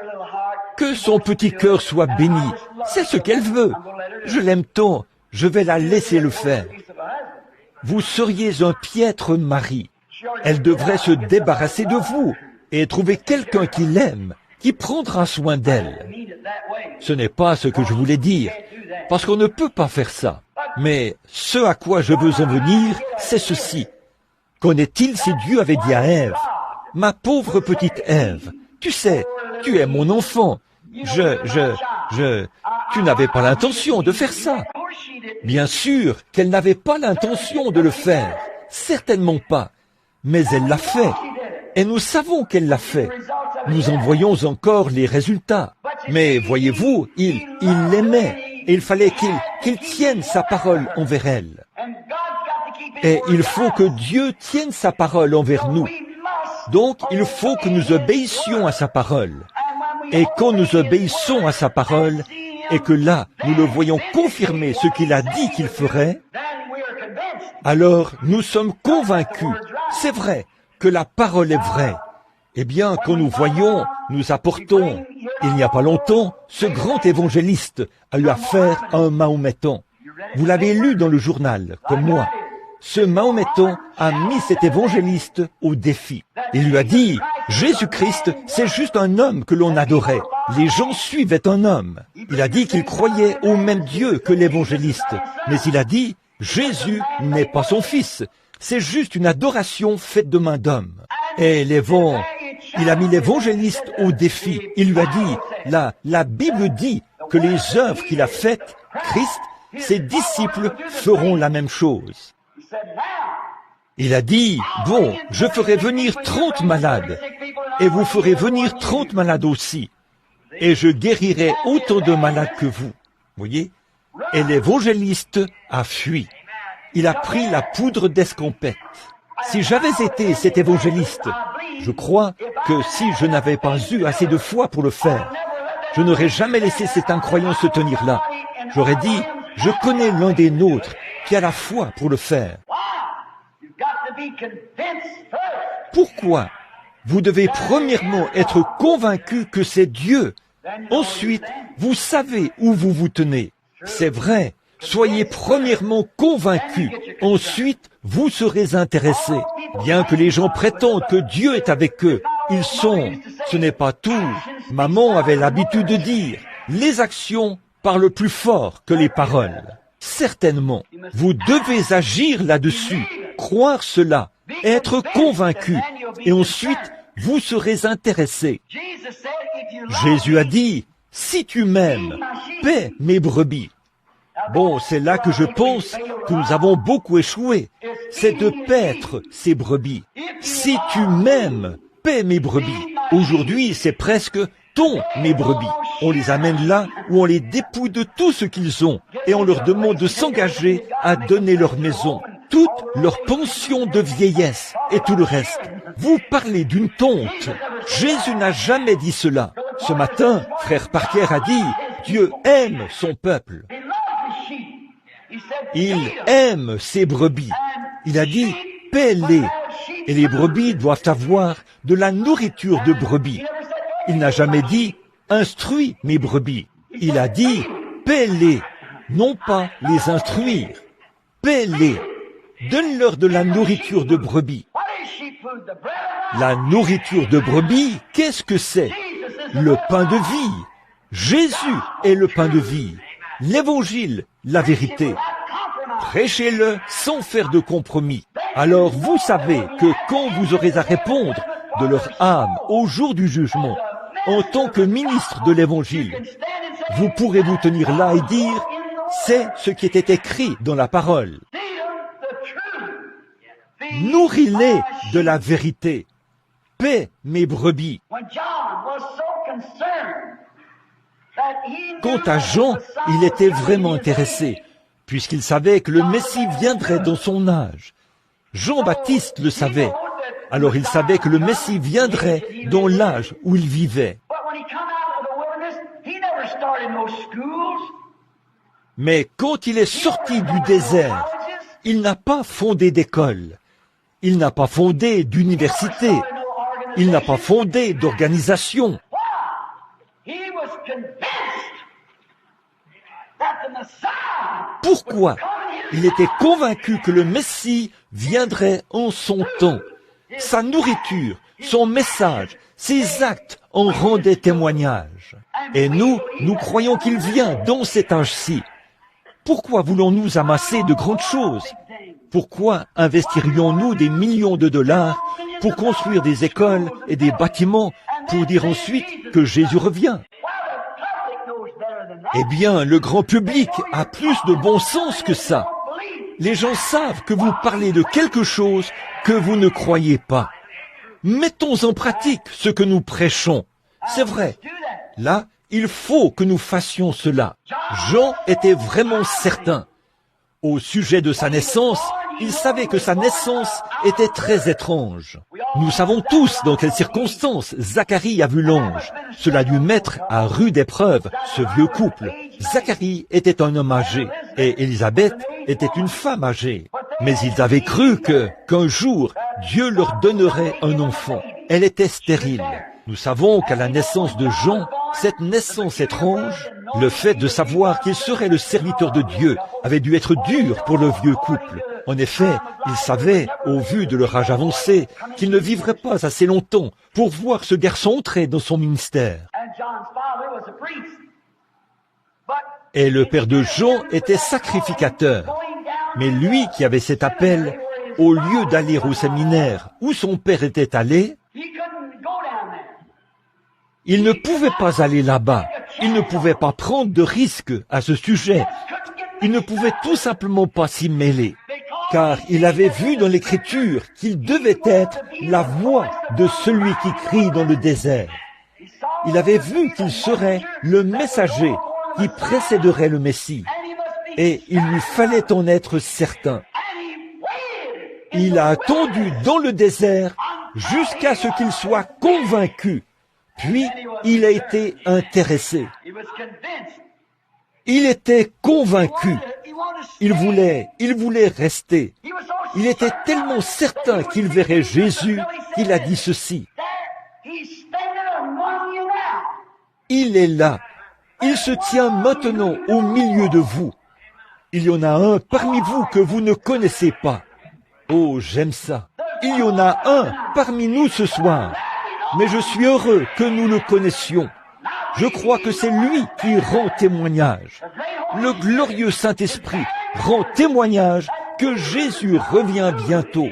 « Que son petit cœur soit béni, c'est ce qu'elle veut. Je l'aime tant, je vais la laisser le faire. » Vous seriez un piètre mari. Elle devrait se débarrasser de vous et trouver quelqu'un qui l'aime, qui prendra soin d'elle. Ce n'est pas ce que je voulais dire, parce qu'on ne peut pas faire ça. Mais ce à quoi je veux en venir, c'est ceci. Qu'en est-il si Dieu avait dit à Ève, « Ma pauvre petite Ève, tu sais, tu es mon enfant. Tu n'avais pas l'intention de faire ça. » Bien sûr qu'elle n'avait pas l'intention de le faire. Certainement pas. Mais elle l'a fait. Et nous savons qu'elle l'a fait. Nous en voyons encore les résultats. Mais voyez-vous, il l'aimait. Et il fallait qu'il tienne sa parole envers elle. Et il faut que Dieu tienne sa parole envers nous. Donc, il faut que nous obéissions à sa parole. Et quand nous obéissons à sa parole, et que là, nous le voyons confirmer ce qu'il a dit qu'il ferait, alors nous sommes convaincus, c'est vrai, que la parole est vraie. Eh bien, quand nous voyons, nous apportons, il n'y a pas longtemps, ce grand évangéliste a eu affaire à un Mahométan. Vous l'avez lu dans le journal, comme moi. Ce Mahométan a mis cet évangéliste au défi. Il lui a dit, Jésus-Christ, c'est juste un homme que l'on adorait. Les gens suivaient un homme. Il a dit qu'il croyait au même Dieu que l'évangéliste. Mais il a dit, Jésus n'est pas son fils. C'est juste une adoration faite de main d'homme. Et il a mis l'évangéliste au défi. Il lui a dit, la Bible dit que les œuvres qu'il a faites, Christ, ses disciples feront la même chose. Il a dit, bon, je ferai venir 30 malades, et vous ferez venir 30 malades aussi, et je guérirai autant de malades que vous. Voyez? Et l'évangéliste a fui. Il a pris la poudre d'escampette. Si j'avais été cet évangéliste, je crois que si je n'avais pas eu assez de foi pour le faire, je n'aurais jamais laissé cet incroyant se tenir là. J'aurais dit, je connais l'un des nôtres qui a la foi pour le faire. Pourquoi? Vous devez premièrement être convaincu que c'est Dieu. Ensuite, vous savez où vous vous tenez. C'est vrai. Soyez premièrement convaincus. Ensuite, vous serez intéressés. Bien que les gens prétendent que Dieu est avec eux, ils sont. Ce n'est pas tout. Maman avait l'habitude de dire, les actions parlent plus fort que les paroles. Certainement, vous devez agir là-dessus, croire cela, être convaincu, et ensuite, vous serez intéressés. Jésus a dit, si tu m'aimes, paie mes brebis. Bon, c'est là que je pense que nous avons beaucoup échoué. C'est de paître ces brebis. Si tu m'aimes, paie mes brebis. Aujourd'hui, c'est presque ton mes brebis. On les amène là où on les dépouille de tout ce qu'ils ont et on leur demande de s'engager à donner leur maison, toute leur pension de vieillesse et tout le reste. Vous parlez d'une tonte. Jésus n'a jamais dit cela. Ce matin, frère Parker a dit, Dieu aime son peuple. Il aime ses brebis. Il a dit, paie-les. Et les brebis doivent avoir de la nourriture de brebis. Il n'a jamais dit, instruis mes brebis. Il a dit, paie-les, non pas les instruire. Paie-les. Donne-leur de la nourriture de brebis. La nourriture de brebis, qu'est-ce que c'est? Le pain de vie. Jésus est le pain de vie. L'évangile, la vérité. Prêchez-le sans faire de compromis. Alors vous savez que quand vous aurez à répondre de leur âme au jour du jugement, en tant que ministre de l'évangile, vous pourrez vous tenir là et dire, c'est ce qui était écrit dans la parole. Nourris-les de la vérité. Paie mes brebis. Quant à Jean, il était vraiment intéressé, puisqu'il savait que le Messie viendrait dans son âge. Jean-Baptiste le savait. Alors il savait que le Messie viendrait dans l'âge où il vivait. Mais quand il est sorti du désert, il n'a pas fondé d'école. Il n'a pas fondé d'université. Il n'a pas fondé d'organisation. Pourquoi? Il était convaincu que le Messie viendrait en son temps. Sa nourriture, son message, ses actes en rendaient témoignage. Et nous croyons qu'il vient dans cet âge-ci. Pourquoi voulons-nous amasser de grandes choses? Pourquoi investirions-nous des millions de dollars pour construire des écoles et des bâtiments pour dire ensuite que Jésus revient? Eh bien, le grand public a plus de bon sens que ça. Les gens savent que vous parlez de quelque chose que vous ne croyez pas. Mettons en pratique ce que nous prêchons. C'est vrai. Là, il faut que nous fassions cela. Jean était vraiment certain. Au sujet de sa naissance, il savait que sa naissance était très étrange. Nous savons tous dans quelles circonstances Zacharie a vu l'ange. Cela a dû mettre à rude épreuve ce vieux couple. Zacharie était un homme âgé et Élisabeth était une femme âgée. Mais ils avaient cru qu'un jour, Dieu leur donnerait un enfant. Elle était stérile. Nous savons qu'à la naissance de Jean, cette naissance étrange, le fait de savoir qu'il serait le serviteur de Dieu, avait dû être dur pour le vieux couple. En effet, ils savaient, au vu de leur âge avancé, qu'ils ne vivraient pas assez longtemps pour voir ce garçon entrer dans son ministère. Et le père de Jean était sacrificateur. Mais lui qui avait cet appel, au lieu d'aller au séminaire où son père était allé, il ne pouvait pas aller là-bas. Il ne pouvait pas prendre de risques à ce sujet. Il ne pouvait tout simplement pas s'y mêler. Car il avait vu dans l'Écriture qu'il devait être la voix de celui qui crie dans le désert. Il avait vu qu'il serait le messager qui précéderait le Messie. Et il lui fallait en être certain. Il a attendu dans le désert jusqu'à ce qu'il soit convaincu. Puis, il a été intéressé. Il était convaincu. Il voulait rester. Il était tellement certain qu'il verrait Jésus qu'il a dit ceci. Il est là. Il se tient maintenant au milieu de vous. Il y en a un parmi vous que vous ne connaissez pas. Oh, j'aime ça. Il y en a un parmi nous ce soir. Mais je suis heureux que nous le connaissions. Je crois que c'est lui qui rend témoignage. Le glorieux Saint-Esprit rend témoignage que Jésus revient bientôt.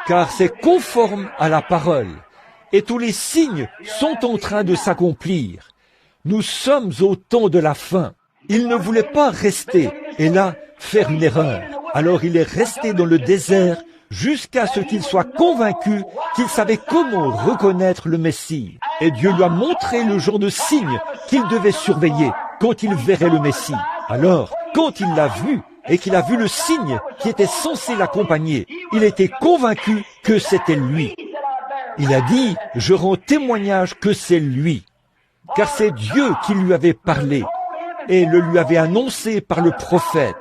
Car c'est conforme à la parole. Et tous les signes sont en train de s'accomplir. Nous sommes au temps de la fin. Il ne voulait pas rester et là faire une erreur. Alors il est resté dans le désert jusqu'à ce qu'il soit convaincu qu'il savait comment reconnaître le Messie. Et Dieu lui a montré le genre de signe qu'il devait surveiller quand il verrait le Messie. Alors, quand il l'a vu et qu'il a vu le signe qui était censé l'accompagner, il était convaincu que c'était lui. Il a dit, je rends témoignage que c'est lui, car c'est Dieu qui lui avait parlé et le lui avait annoncé par le prophète,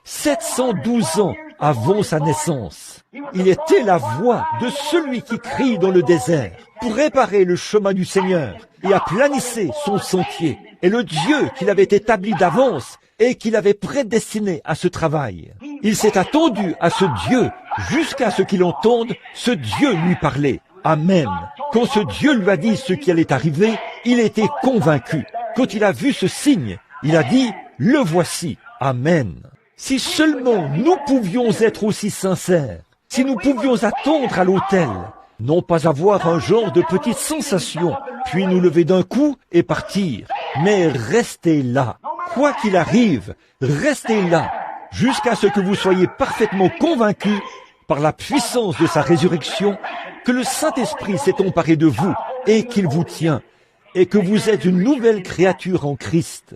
712 ans avant sa naissance. Il était la voix de celui qui crie dans le désert pour réparer le chemin du Seigneur et aplanisser son sentier. Et le Dieu qu'il avait établi d'avance et qu'il avait prédestiné à ce travail. Il s'est attendu à ce Dieu jusqu'à ce qu'il entende ce Dieu lui parler. Amen. Quand ce Dieu lui a dit ce qui allait arriver, il était convaincu. Quand il a vu ce signe, il a dit, le voici. Amen. Si seulement nous pouvions être aussi sincères, si nous pouvions attendre à l'autel, non pas avoir un genre de petite sensation, puis nous lever d'un coup et partir, mais rester là. Quoi qu'il arrive, restez là, jusqu'à ce que vous soyez parfaitement convaincus par la puissance de sa résurrection, que le Saint-Esprit s'est emparé de vous et qu'il vous tient, et que vous êtes une nouvelle créature en Christ.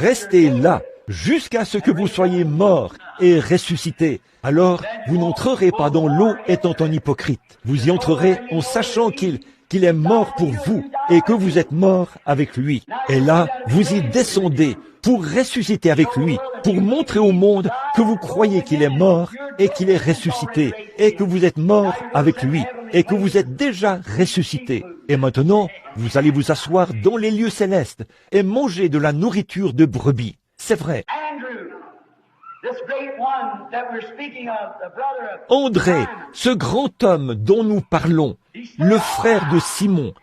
Restez là, jusqu'à ce que vous soyez morts et ressuscités. Alors, vous n'entrerez pas dans l'eau étant un hypocrite. Vous y entrerez en sachant qu'il est mort pour vous et que vous êtes mort avec lui. Et là, vous y descendez pour ressusciter avec lui, pour montrer au monde que vous croyez qu'il est mort et qu'il est ressuscité, et que vous êtes mort avec lui, et que vous êtes déjà ressuscité. Et maintenant, vous allez vous asseoir dans les lieux célestes et manger de la nourriture de brebis. C'est vrai. André, ce grand homme dont nous parlons, le frère de Simon,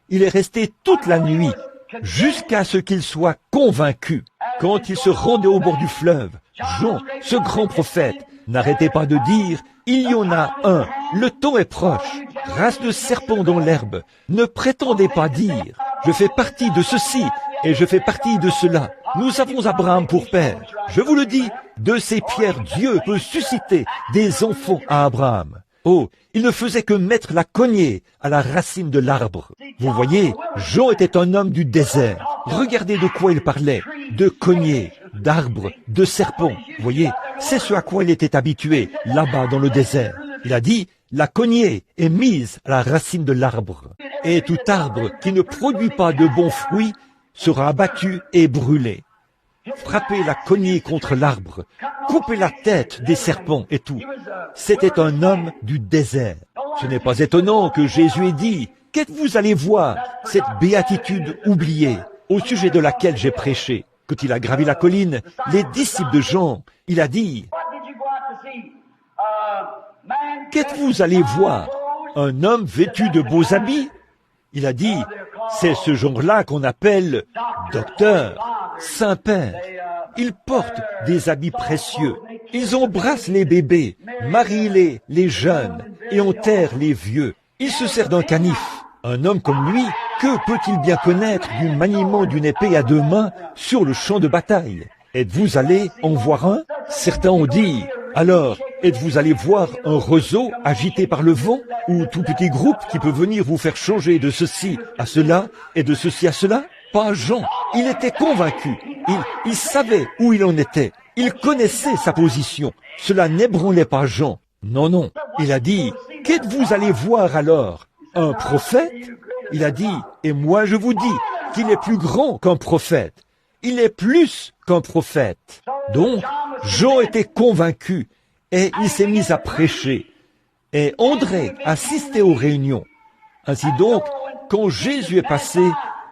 il est resté toute la nuit jusqu'à ce qu'il soit convaincu. Quand il se rendait au bord du fleuve, Jean, ce grand prophète, n'arrêtait pas de dire « Il y en a un, le temps est proche, race de serpents dans l'herbe, ne prétendez pas dire « Je fais partie de ceci et je fais partie de cela. Nous avons Abraham pour père. Je vous le dis, de ces pierres, Dieu peut susciter des enfants à Abraham. » Oh, il ne faisait que mettre la cognée à la racine de l'arbre. Vous voyez, Jean était un homme du désert. Regardez de quoi il parlait. De cognée, d'arbres, de serpents. Vous voyez, c'est ce à quoi il était habitué, là-bas dans le désert. Il a dit, la cognée est mise à la racine de l'arbre. Et tout arbre qui ne produit pas de bons fruits sera abattu et brûlé. Frapper la cognée contre l'arbre, couper la tête des serpents et tout. C'était un homme du désert. Ce n'est pas étonnant que Jésus ait dit, « Qu'êtes-vous allé voir, cette béatitude oubliée, au sujet de laquelle j'ai prêché ?» Quand il a gravi la colline, les disciples de Jean, il a dit, « Qu'êtes-vous allé voir, un homme vêtu de beaux habits ?» Il a dit, « C'est ce genre-là qu'on appelle docteur, Saint-Père. Ils portent des habits précieux. Ils embrassent les bébés, marient les jeunes et enterrent les vieux. Il se sert d'un canif. Un homme comme lui, que peut-il bien connaître du maniement d'une épée à deux mains sur le champ de bataille? Êtes-vous allé en voir un? Certains ont dit, alors, êtes-vous allé voir un roseau agité par le vent, ou tout petit groupe qui peut venir vous faire changer de ceci à cela et de ceci à cela? Pas Jean. Il était convaincu. Il savait où il en était. Il connaissait sa position. Cela n'ébranlait pas Jean. Non, non. Il a dit, qu'êtes-vous allé voir alors? Un prophète? Il a dit, et moi je vous dis qu'il est plus grand qu'un prophète. Il est plus qu'un prophète. Donc, Jean était convaincu et il s'est mis à prêcher. Et André assistait aux réunions. Ainsi donc, quand Jésus est passé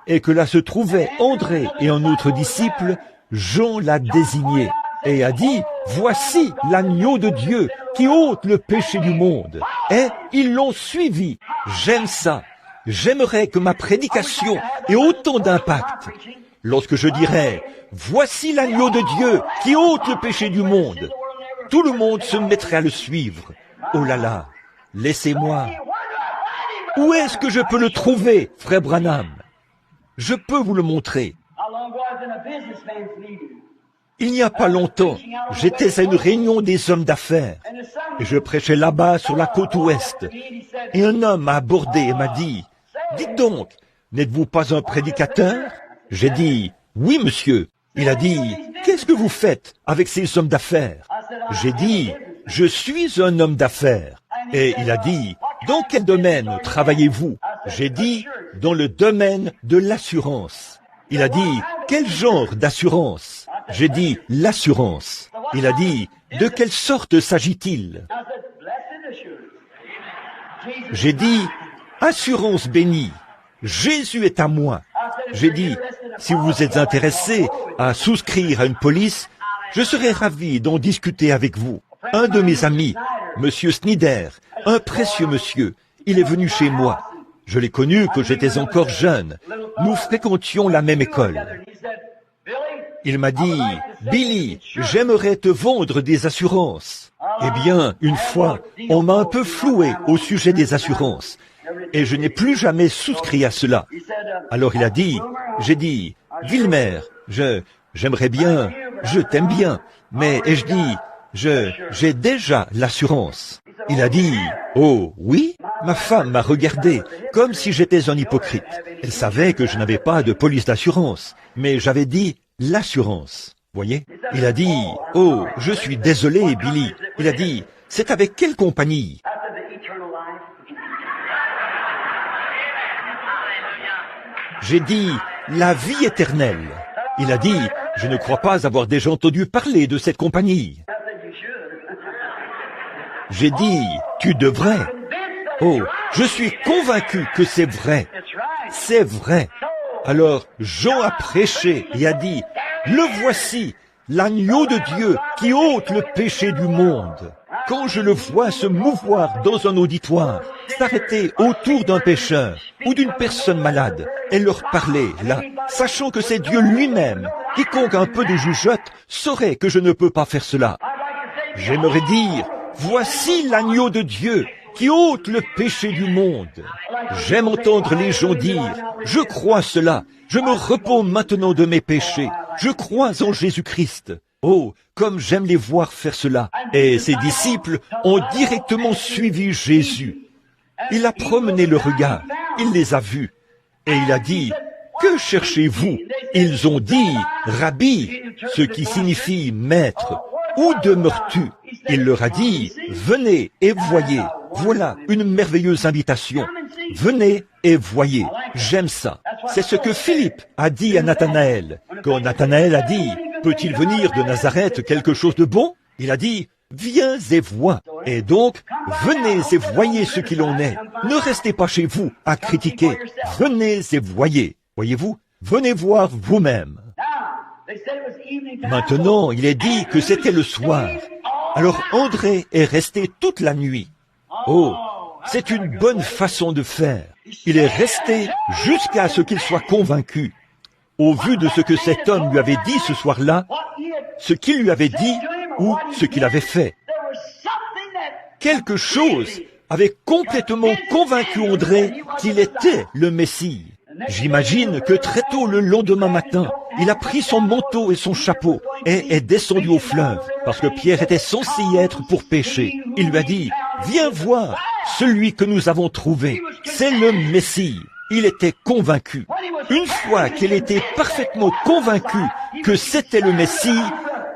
et que là se trouvaient André et un autre disciple, Jean l'a désigné et a dit, voici l'agneau de Dieu qui ôte le péché du monde. Et ils l'ont suivi. J'aime ça. J'aimerais que ma prédication ait autant d'impact. Lorsque je dirais, voici l'agneau de Dieu qui ôte le péché du monde, tout le monde se mettrait à le suivre. Oh là là, laissez-moi. Où est-ce que je peux le trouver, frère Branham? Je peux vous le montrer. Il n'y a pas longtemps, j'étais à une réunion des hommes d'affaires et je prêchais là-bas sur la côte ouest. Et un homme m'a abordé et m'a dit, « Dites donc, n'êtes-vous pas un prédicateur ?» J'ai dit, « Oui, monsieur. » Il a dit, « Qu'est-ce que vous faites avec ces hommes d'affaires ?» J'ai dit, « Je suis un homme d'affaires. » Et il a dit, « Dans quel domaine travaillez-vous » J'ai dit, « Dans le domaine de l'assurance. » Il a dit, « Quel genre d'assurance » J'ai dit, « L'assurance. » Il a dit, « De quelle sorte s'agit-il » J'ai dit, « Assurance bénie. Jésus est à moi. » J'ai dit, « Si vous êtes intéressé à souscrire à une police, je serais ravi d'en discuter avec vous. » Un de mes amis, Monsieur Snyder, un précieux monsieur, il est venu chez moi. Je l'ai connu quand j'étais encore jeune. Nous fréquentions la même école. Il m'a dit, « Billy, j'aimerais te vendre des assurances. » Eh bien, une fois, on m'a un peu floué au sujet des assurances. Et je n'ai plus jamais souscrit à cela. Alors il a dit, j'ai dit, « Wilmer, j'aimerais bien, je t'aime bien, mais, et je dis, j'ai déjà l'assurance. » Il a dit, « Oh, oui ?» Ma femme m'a regardé comme si j'étais un hypocrite. Elle savait que je n'avais pas de police d'assurance, mais j'avais dit l'assurance. Voyez? Il a dit, « Oh, je suis désolé, Billy. » Il a dit, « C'est avec quelle compagnie ?» J'ai dit, « La vie éternelle. » Il a dit, « Je ne crois pas avoir déjà entendu parler de cette compagnie. » J'ai dit, « Tu devrais. » Oh, je suis convaincu que c'est vrai. C'est vrai. Alors Jean a prêché et a dit, « Le voici, l'agneau de Dieu qui ôte le péché du monde. » Quand je le vois se mouvoir dans un auditoire, s'arrêter autour d'un pécheur ou d'une personne malade et leur parler là, sachant que c'est Dieu lui-même, quiconque a un peu de jugeote saurait que je ne peux pas faire cela. J'aimerais dire, « Voici l'agneau de Dieu qui ôte le péché du monde. » J'aime entendre les gens dire, « Je crois cela, je me repens maintenant de mes péchés, je crois en Jésus-Christ. » Oh, comme j'aime les voir faire cela. Et ses disciples ont directement suivi Jésus. Il a promené le regard, il les a vus, et il a dit, « Que cherchez-vous » Ils ont dit, « Rabbi », ce qui signifie « maître ». « Où demeures-tu » Il leur a dit, « Venez et voyez. » Voilà une merveilleuse invitation. Venez et voyez. J'aime ça. C'est ce que Philippe a dit à Nathanaël. Quand Nathanaël a dit, « Peut-il venir de Nazareth quelque chose de bon ?» Il a dit, « Viens et vois. Et donc, venez et voyez ce qu'il en est. Ne restez pas chez vous à critiquer. Venez et voyez. Voyez-vous? Venez voir vous-même. Maintenant, il est dit que c'était le soir. Alors André est resté toute la nuit. Oh, c'est une bonne façon de faire. Il est resté jusqu'à ce qu'il soit convaincu. Au vu de ce que cet homme lui avait dit ce soir-là, ce qu'il lui avait dit ou ce qu'il avait fait. Quelque chose avait complètement convaincu André qu'il était le Messie. J'imagine que très tôt le lendemain matin, il a pris son manteau et son chapeau et est descendu au fleuve, parce que Pierre était censé y être pour pêcher. Il lui a dit, « Viens voir celui que nous avons trouvé, c'est le Messie. » Il était convaincu. Une fois qu'il était parfaitement convaincu que c'était le Messie,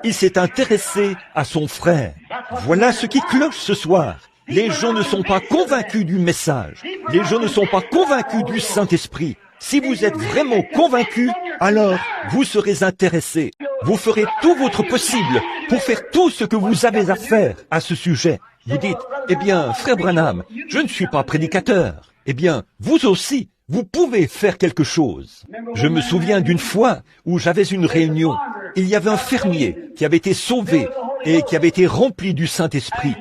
il s'est intéressé à son frère. Voilà ce qui cloche ce soir. Les gens ne sont pas convaincus du message. Les gens ne sont pas convaincus du Saint-Esprit. Si vous êtes vraiment convaincu, alors vous serez intéressé. Vous ferez tout votre possible pour faire tout ce que vous avez à faire à ce sujet. Vous dites, eh bien, frère Branham, je ne suis pas prédicateur. Eh bien, vous aussi, vous pouvez faire quelque chose. Je me souviens d'une fois où j'avais une réunion. Il y avait un fermier qui avait été sauvé et qui avait été rempli du Saint-Esprit.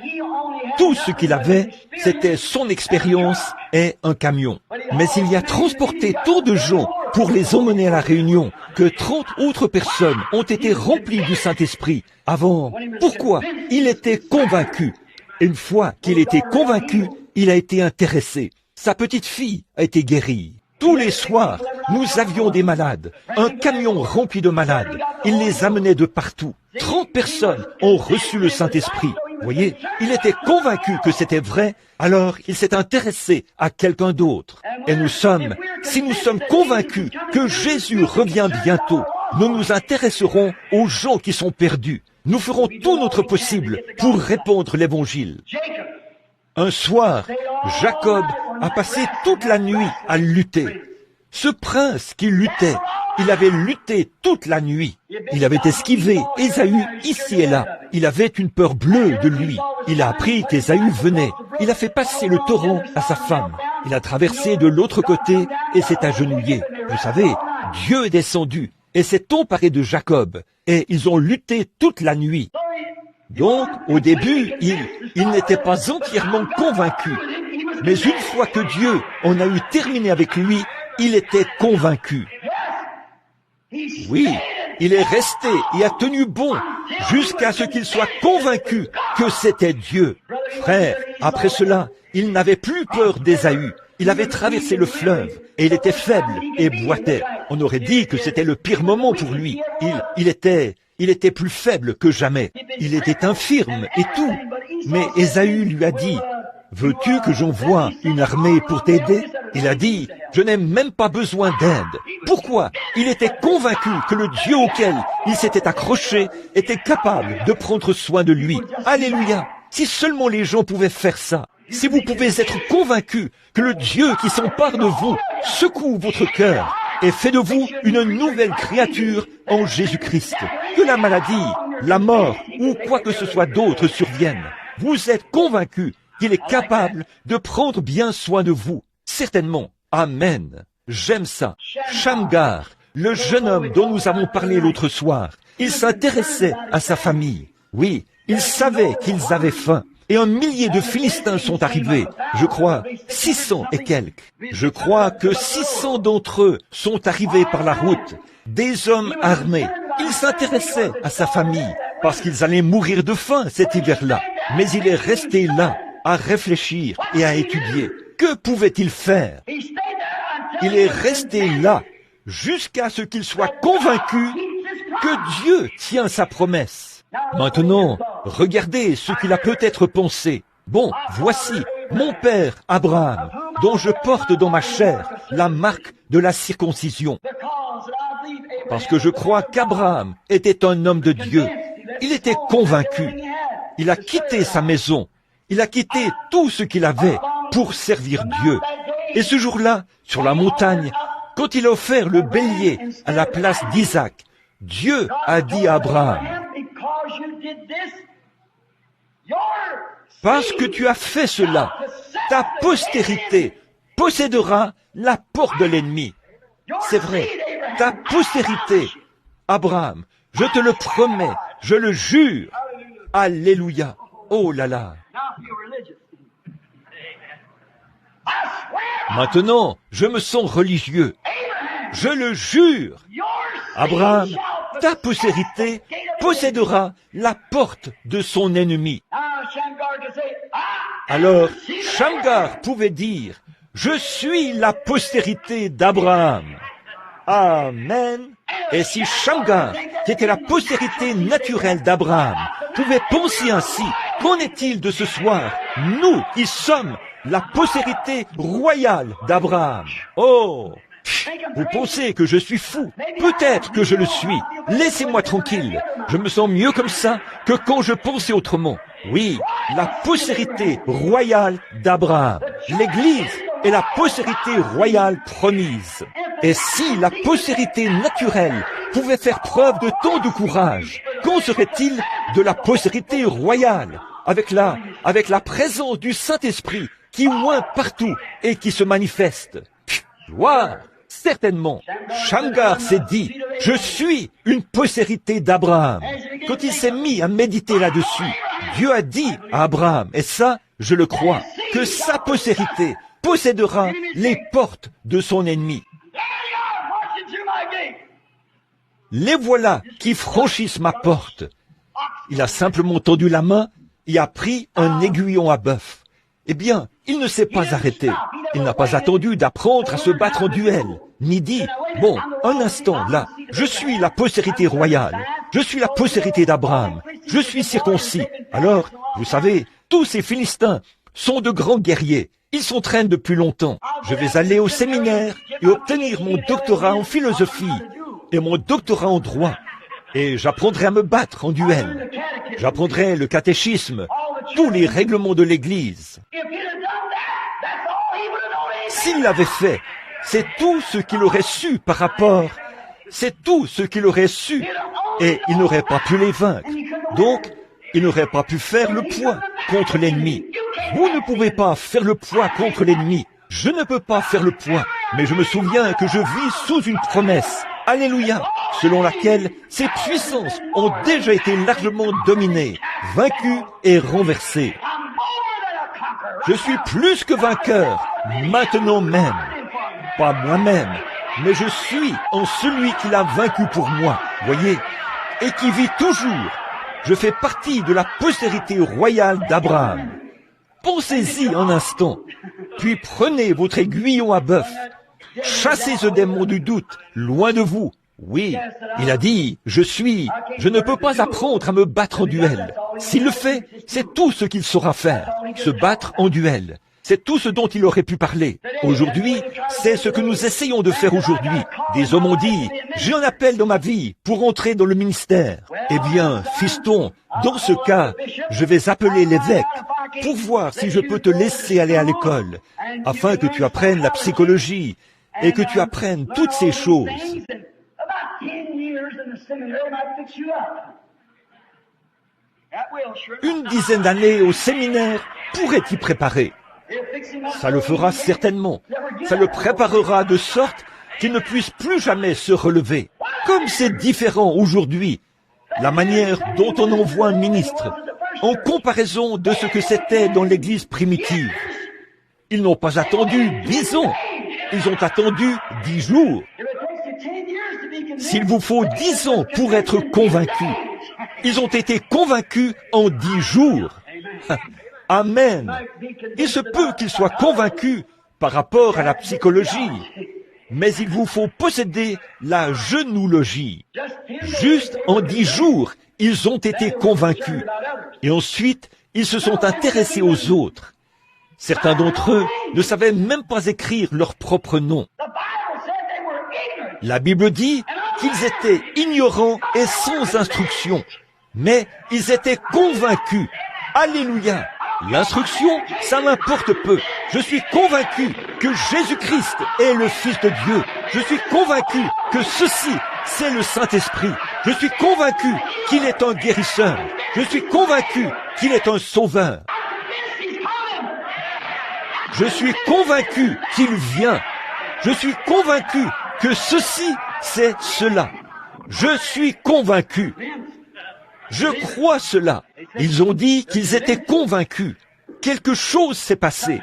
Tout ce qu'il avait, c'était son expérience et un camion. Mais il y a transporté tant de gens pour les emmener à la réunion que 30 autres personnes ont été remplies du Saint-Esprit avant. Pourquoi? Il était convaincu. Une fois qu'il était convaincu, il a été intéressé. Sa petite fille a été guérie. Tous les soirs, nous avions des malades, un camion rempli de malades. Il les amenait de partout. 30 personnes ont reçu le Saint-Esprit. Vous voyez, il était convaincu que c'était vrai, alors il s'est intéressé à quelqu'un d'autre. Et si nous sommes convaincus que Jésus revient bientôt, nous nous intéresserons aux gens qui sont perdus. Nous ferons tout notre possible pour répandre l'Évangile. Un soir, Jacob a passé toute la nuit à lutter. Ce prince qui luttait, il avait lutté toute la nuit. Il avait esquivé Ésaü ici et là. Il avait une peur bleue de lui. Il a appris qu'Ésaü venait. Il a fait passer le torrent à sa femme. Il a traversé de l'autre côté et s'est agenouillé. Vous savez, Dieu est descendu et s'est emparé de Jacob. Et ils ont lutté toute la nuit. Donc, au début, il n'était pas entièrement convaincu. Mais une fois que Dieu en a eu terminé avec lui, il était convaincu. Oui, il est resté et a tenu bon jusqu'à ce qu'il soit convaincu que c'était Dieu. Frère, après cela, il n'avait plus peur d'Ésaü. Il avait traversé le fleuve et il était faible et boitait. On aurait dit que c'était le pire moment pour lui. Il était plus faible que jamais. Il était infirme et tout. Mais Ésaü lui a dit, « Veux-tu que j'envoie une armée pour t'aider ?» Il a dit, « Je n'ai même pas besoin d'aide. » Pourquoi? Il était convaincu que le Dieu auquel il s'était accroché était capable de prendre soin de lui. Alléluia! Si seulement les gens pouvaient faire ça. Si vous pouvez être convaincu que le Dieu qui s'empare de vous secoue votre cœur et fait de vous une nouvelle créature en Jésus-Christ. Que la maladie, la mort ou quoi que ce soit d'autre survienne. Vous êtes convaincu qu'il est capable de prendre bien soin de vous. Certainement. Amen. J'aime ça. Shamgar, le jeune homme dont nous avons parlé l'autre soir, il s'intéressait à sa famille. Oui, il savait qu'ils avaient faim. Et 1 millier de Philistins sont arrivés. Je crois 600 et quelques. Je crois que 600 d'entre eux sont arrivés par la route. Des hommes armés. Il s'intéressait à sa famille parce qu'ils allaient mourir de faim cet hiver-là. Mais il est resté là à réfléchir et à étudier. Que pouvait-il faire? Il est resté là jusqu'à ce qu'il soit convaincu que Dieu tient sa promesse. Maintenant, regardez ce qu'il a peut-être pensé. Bon, voici mon père Abraham, dont je porte dans ma chair la marque de la circoncision. Parce que je crois qu'Abraham était un homme de Dieu. Il était convaincu. Il a quitté sa maison. Il a quitté tout ce qu'il avait pour servir Dieu. Et ce jour-là, sur la montagne, quand il a offert le bélier à la place d'Isaac, Dieu a dit à Abraham, Parce que tu as fait cela, ta postérité possédera la porte de l'ennemi. C'est vrai, ta postérité, Abraham, je te le promets, je le jure. Alléluia. Oh là là. Maintenant, je me sens religieux. Je le jure. Abraham, ta postérité possédera la porte de son ennemi. Alors, Shamgar pouvait dire, je suis la postérité d'Abraham. Amen. Et si Shamgar, qui était la postérité naturelle d'Abraham, pouvait penser ainsi, qu'en est-il de ce soir? Nous, qui sommes la postérité royale d'Abraham. Oh! Vous pensez que je suis fou? Peut-être que je le suis. Laissez-moi tranquille. Je me sens mieux comme ça que quand je pensais autrement. Oui, la postérité royale d'Abraham. L'Église est la postérité royale promise. Et si la postérité naturelle pouvait faire preuve de tant de courage, qu'en serait-il de la postérité royale, avec la présence du Saint-Esprit qui oint partout et qui se manifeste? Gloire! Certainement, Shamgar s'est dit, je suis une postérité d'Abraham. Quand il s'est mis à méditer là-dessus, Dieu a dit à Abraham, et ça, je le crois, que sa postérité possédera les portes de son ennemi. Les voilà qui franchissent ma porte. Il a simplement tendu la main et a pris un aiguillon à bœuf. Eh bien, il ne s'est pas arrêté. Il n'a pas attendu d'apprendre à se battre en duel, ni dit, bon, un instant, là, je suis la postérité royale, je suis la postérité d'Abraham, je suis circoncis. Alors, vous savez, tous ces Philistins sont de grands guerriers. Ils s'entraînent depuis longtemps. Je vais aller au séminaire et obtenir mon doctorat en philosophie et mon doctorat en droit. Et j'apprendrai à me battre en duel. J'apprendrai le catéchisme, tous les règlements de l'Église. S'il l'avait fait, c'est tout ce qu'il aurait su par rapport, c'est tout ce qu'il aurait su, et il n'aurait pas pu les vaincre. Donc, il n'aurait pas pu faire le poids contre l'ennemi. Vous ne pouvez pas faire le poids contre l'ennemi. Je ne peux pas faire le poids, mais je me souviens que je vis sous une promesse. Alléluia, selon laquelle ces puissances ont déjà été largement dominées, vaincues et renversées. Je suis plus que vainqueur, maintenant même. Pas moi-même, mais je suis en celui qui l'a vaincu pour moi, voyez, et qui vit toujours. Je fais partie de la postérité royale d'Abraham. Pensez-y un instant, puis prenez votre aiguillon à bœuf. Chassez ce démon du doute, loin de vous. Oui, il a dit, je ne peux pas apprendre à me battre en duel. S'il le fait, c'est tout ce qu'il saura faire, se battre en duel. C'est tout ce dont il aurait pu parler. Aujourd'hui, c'est ce que nous essayons de faire aujourd'hui. Des hommes ont dit, j'ai un appel dans ma vie pour entrer dans le ministère. Eh bien, fiston, dans ce cas, je vais appeler l'évêque pour voir si je peux te laisser aller à l'école, afin que tu apprennes la psychologie et que tu apprennes toutes ces choses. Une dizaine d'années au séminaire pourrait t'y préparer. Ça le fera certainement. Ça le préparera de sorte qu'il ne puisse plus jamais se relever. Comme c'est différent aujourd'hui, la manière dont on envoie un ministre, en comparaison de ce que c'était dans l'Église primitive. Ils n'ont pas attendu 10 ans, ils ont attendu 10 jours. S'il vous faut 10 ans pour être convaincus, ils ont été convaincus en 10 jours. Amen. Il se peut qu'ils soient convaincus par rapport à la psychologie, mais il vous faut posséder la genoologie. Juste en 10 jours, ils ont été convaincus. Et ensuite, ils se sont intéressés aux autres. Certains d'entre eux ne savaient même pas écrire leur propre nom. La Bible dit qu'ils étaient ignorants et sans instruction, mais ils étaient convaincus. Alléluia! L'instruction, ça m'importe peu. Je suis convaincu que Jésus-Christ est le Fils de Dieu. Je suis convaincu que ceci c'est le Saint-Esprit. Je suis convaincu qu'il est un guérisseur. Je suis convaincu qu'il est un sauveur. Je suis convaincu qu'il vient. Je suis convaincu que ceci, c'est cela. Je suis convaincu. Je crois cela. Ils ont dit qu'ils étaient convaincus. Quelque chose s'est passé.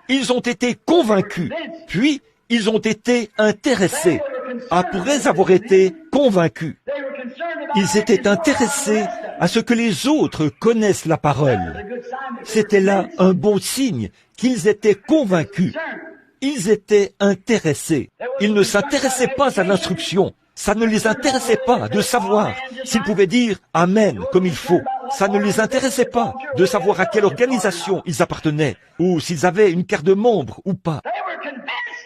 Ils ont été convaincus. Puis, ils ont été intéressés. Après avoir été convaincus, ils étaient intéressés à ce que les autres connaissent la parole. C'était là un bon signe qu'ils étaient convaincus. Ils étaient intéressés. Ils ne s'intéressaient pas à l'instruction. Ça ne les intéressait pas de savoir s'ils pouvaient dire « Amen » comme il faut. Ça ne les intéressait pas de savoir à quelle organisation ils appartenaient ou s'ils avaient une carte de membre ou pas.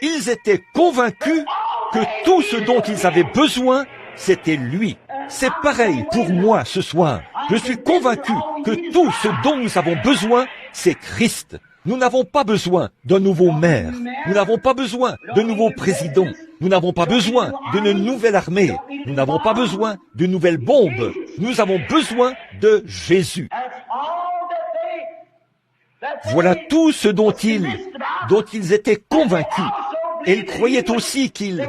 Ils étaient convaincus que tout ce dont ils avaient besoin, c'était lui. C'est pareil pour moi ce soir. Je suis convaincu que tout ce dont nous avons besoin, c'est Christ. Nous n'avons pas besoin d'un nouveau maire. Nous n'avons pas besoin de nouveaux présidents. Nous n'avons pas besoin d'une nouvelle armée. Nous n'avons pas besoin de nouvelles bombes. Nous avons besoin de Jésus. Voilà tout ce dont ils étaient convaincus. Et ils croyaient aussi qu'ils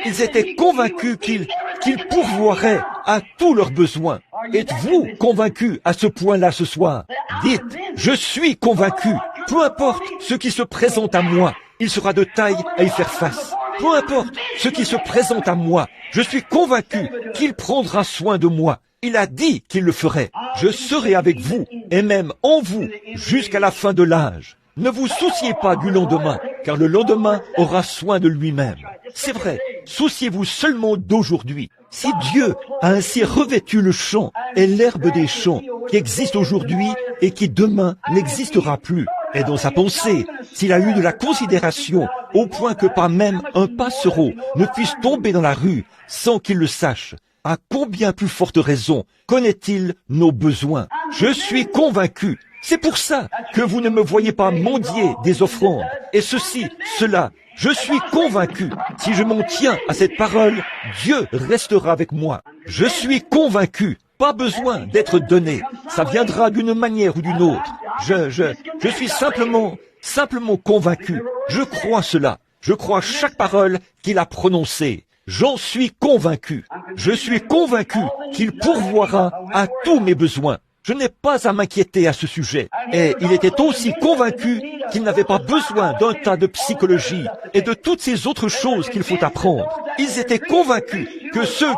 étaient convaincus qu'ils pourvoiraient à tous leurs besoins. Êtes-vous convaincus à ce point-là ce soir? Dites, je suis convaincu. Peu importe ce qui se présente à moi, il sera de taille à y faire face. Peu importe ce qui se présente à moi, je suis convaincu qu'il prendra soin de moi. Il a dit qu'il le ferait. Je serai avec vous, et même en vous, jusqu'à la fin de l'âge. Ne vous souciez pas du lendemain, car le lendemain aura soin de lui-même. C'est vrai, souciez-vous seulement d'aujourd'hui. Si Dieu a ainsi revêtu le champ et l'herbe des champs qui existent aujourd'hui et qui demain n'existera plus, et dans sa pensée, s'il a eu de la considération au point que pas même un passereau ne puisse tomber dans la rue sans qu'il le sache, à combien plus forte raison connaît-il nos besoins? Je suis convaincu. C'est pour ça que vous ne me voyez pas mendier des offrandes. Et ceci, cela, je suis convaincu. Si je m'en tiens à cette parole, Dieu restera avec moi. Je suis convaincu. Pas besoin d'être donné. Ça viendra d'une manière ou d'une autre. Je suis simplement convaincu. Je crois cela. Je crois chaque parole qu'il a prononcée. J'en suis convaincu. Je suis convaincu qu'il pourvoira à tous mes besoins. Je n'ai pas à m'inquiéter à ce sujet. Et il était aussi convaincu qu'il n'avait pas besoin d'un tas de psychologie et de toutes ces autres choses qu'il faut apprendre. Ils étaient convaincus que ceux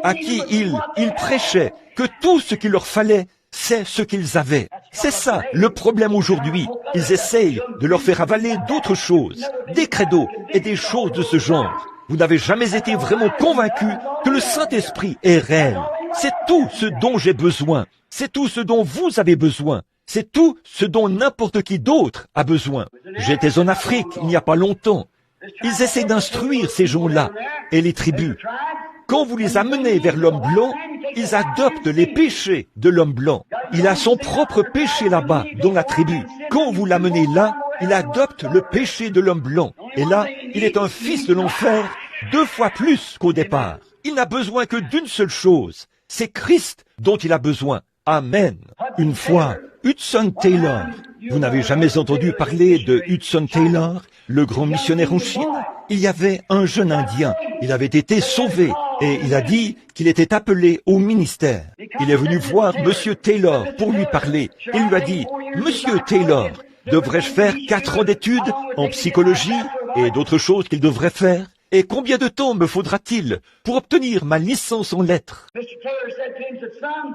à qui il prêchait, que tout ce qu'il leur fallait, c'est ce qu'ils avaient. C'est ça le problème aujourd'hui. Ils essayent de leur faire avaler d'autres choses, des credos et des choses de ce genre. Vous n'avez jamais été vraiment convaincu que le Saint-Esprit est réel. C'est tout ce dont j'ai besoin. C'est tout ce dont vous avez besoin. C'est tout ce dont n'importe qui d'autre a besoin. J'étais en Afrique il n'y a pas longtemps. Ils essaient d'instruire ces gens-là et les tribus. Quand vous les amenez vers l'homme blanc, ils adoptent les péchés de l'homme blanc. Il a son propre péché là-bas, dans la tribu. Quand vous l'amenez là, il adopte le péché de l'homme blanc. Et là, il est un fils de l'enfer 2 fois plus qu'au départ. Il n'a besoin que d'une seule chose. C'est Christ dont il a besoin. Amen. Une fois, Hudson Taylor. Vous n'avez jamais entendu parler de Hudson Taylor, le grand missionnaire en Chine? Il y avait un jeune Indien. Il avait été sauvé et il a dit qu'il était appelé au ministère. Il est venu voir Monsieur Taylor pour lui parler. Il lui a dit, Monsieur Taylor, devrais-je faire 4 ans d'études en psychologie et d'autres choses qu'il devrait faire? Et combien de temps me faudra-t-il pour obtenir ma licence en lettres?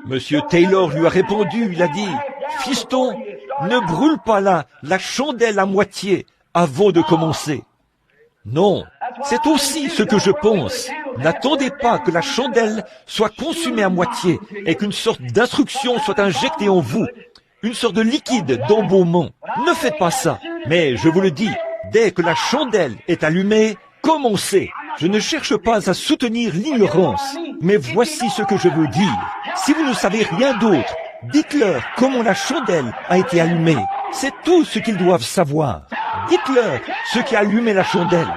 Monsieur Taylor lui a répondu, il a dit, Fiston, ne brûle pas la chandelle à moitié avant de commencer. Non, c'est aussi ce que je pense. N'attendez pas que la chandelle soit consumée à moitié et qu'une sorte d'instruction soit injectée en vous, une sorte de liquide d'embaumement. Ne faites pas ça. Mais je vous le dis, dès que la chandelle est allumée, commencez. Je ne cherche pas à soutenir l'ignorance, mais voici ce que je veux dire. Si vous ne savez rien d'autre, dites-leur comment la chandelle a été allumée. C'est tout ce qu'ils doivent savoir. Dites-leur ce qui a allumé la chandelle.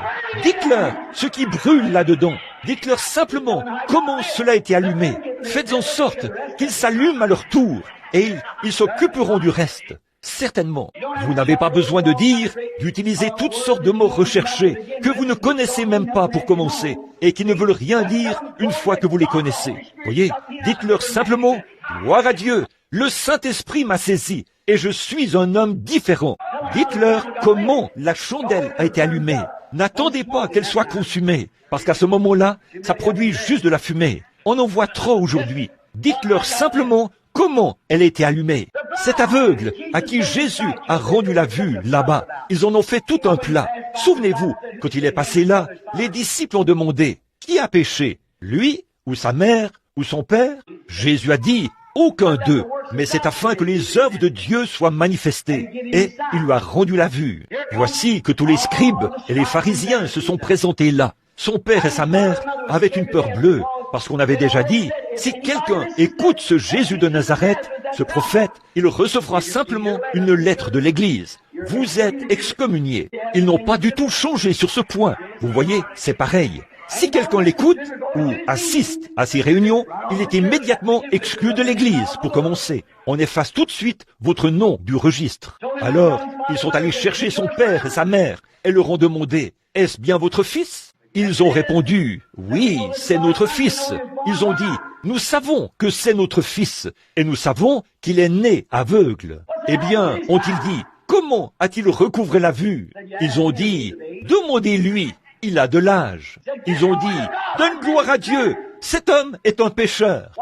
Dites-leur ce qui brûle là-dedans. Dites-leur simplement comment cela a été allumé. Faites en sorte qu'ils s'allument à leur tour et ils s'occuperont du reste. Certainement, vous n'avez pas besoin de dire, d'utiliser toutes sortes de mots recherchés que vous ne connaissez même pas pour commencer et qui ne veulent rien dire une fois que vous les connaissez. Voyez, dites-leur simplement, gloire à Dieu, le Saint-Esprit m'a saisi et je suis un homme différent. Dites-leur comment la chandelle a été allumée. N'attendez pas qu'elle soit consumée, parce qu'à ce moment-là, ça produit juste de la fumée. On en voit trop aujourd'hui. Dites-leur simplement comment elle a été allumée. Cet aveugle à qui Jésus a rendu la vue là-bas, ils en ont fait tout un plat. Souvenez-vous, quand il est passé là, les disciples ont demandé, qui a péché, lui ou sa mère ou son père? Jésus a dit, aucun d'eux, mais c'est afin que les œuvres de Dieu soient manifestées. Et il lui a rendu la vue. Voici que tous les scribes et les pharisiens se sont présentés là. Son père et sa mère avaient une peur bleue, parce qu'on avait déjà dit, si quelqu'un écoute ce Jésus de Nazareth, ce prophète, il recevra simplement une lettre de l'Église. Vous êtes excommuniés. Ils n'ont pas du tout changé sur ce point. Vous voyez, c'est pareil. Si quelqu'un l'écoute ou assiste à ces réunions, il est immédiatement exclu de l'Église, pour commencer. On efface tout de suite votre nom du registre. Alors, ils sont allés chercher son père et sa mère et leur ont demandé, « Est-ce bien votre fils ?» Ils ont répondu, « Oui, c'est notre fils. » Ils ont dit, « Nous savons que c'est notre fils et nous savons qu'il est né aveugle. » Eh bien, ont-ils dit, « Comment a-t-il recouvré la vue ?» Ils ont dit, « Demandez-lui. Il a de l'âge. » Ils ont dit, « Donne gloire à Dieu, cet homme est un pécheur. »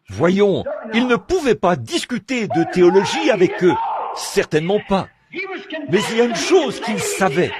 Voyons, ils ne pouvaient pas discuter de théologie avec eux. Certainement pas. Mais il y a une chose qu'il savait.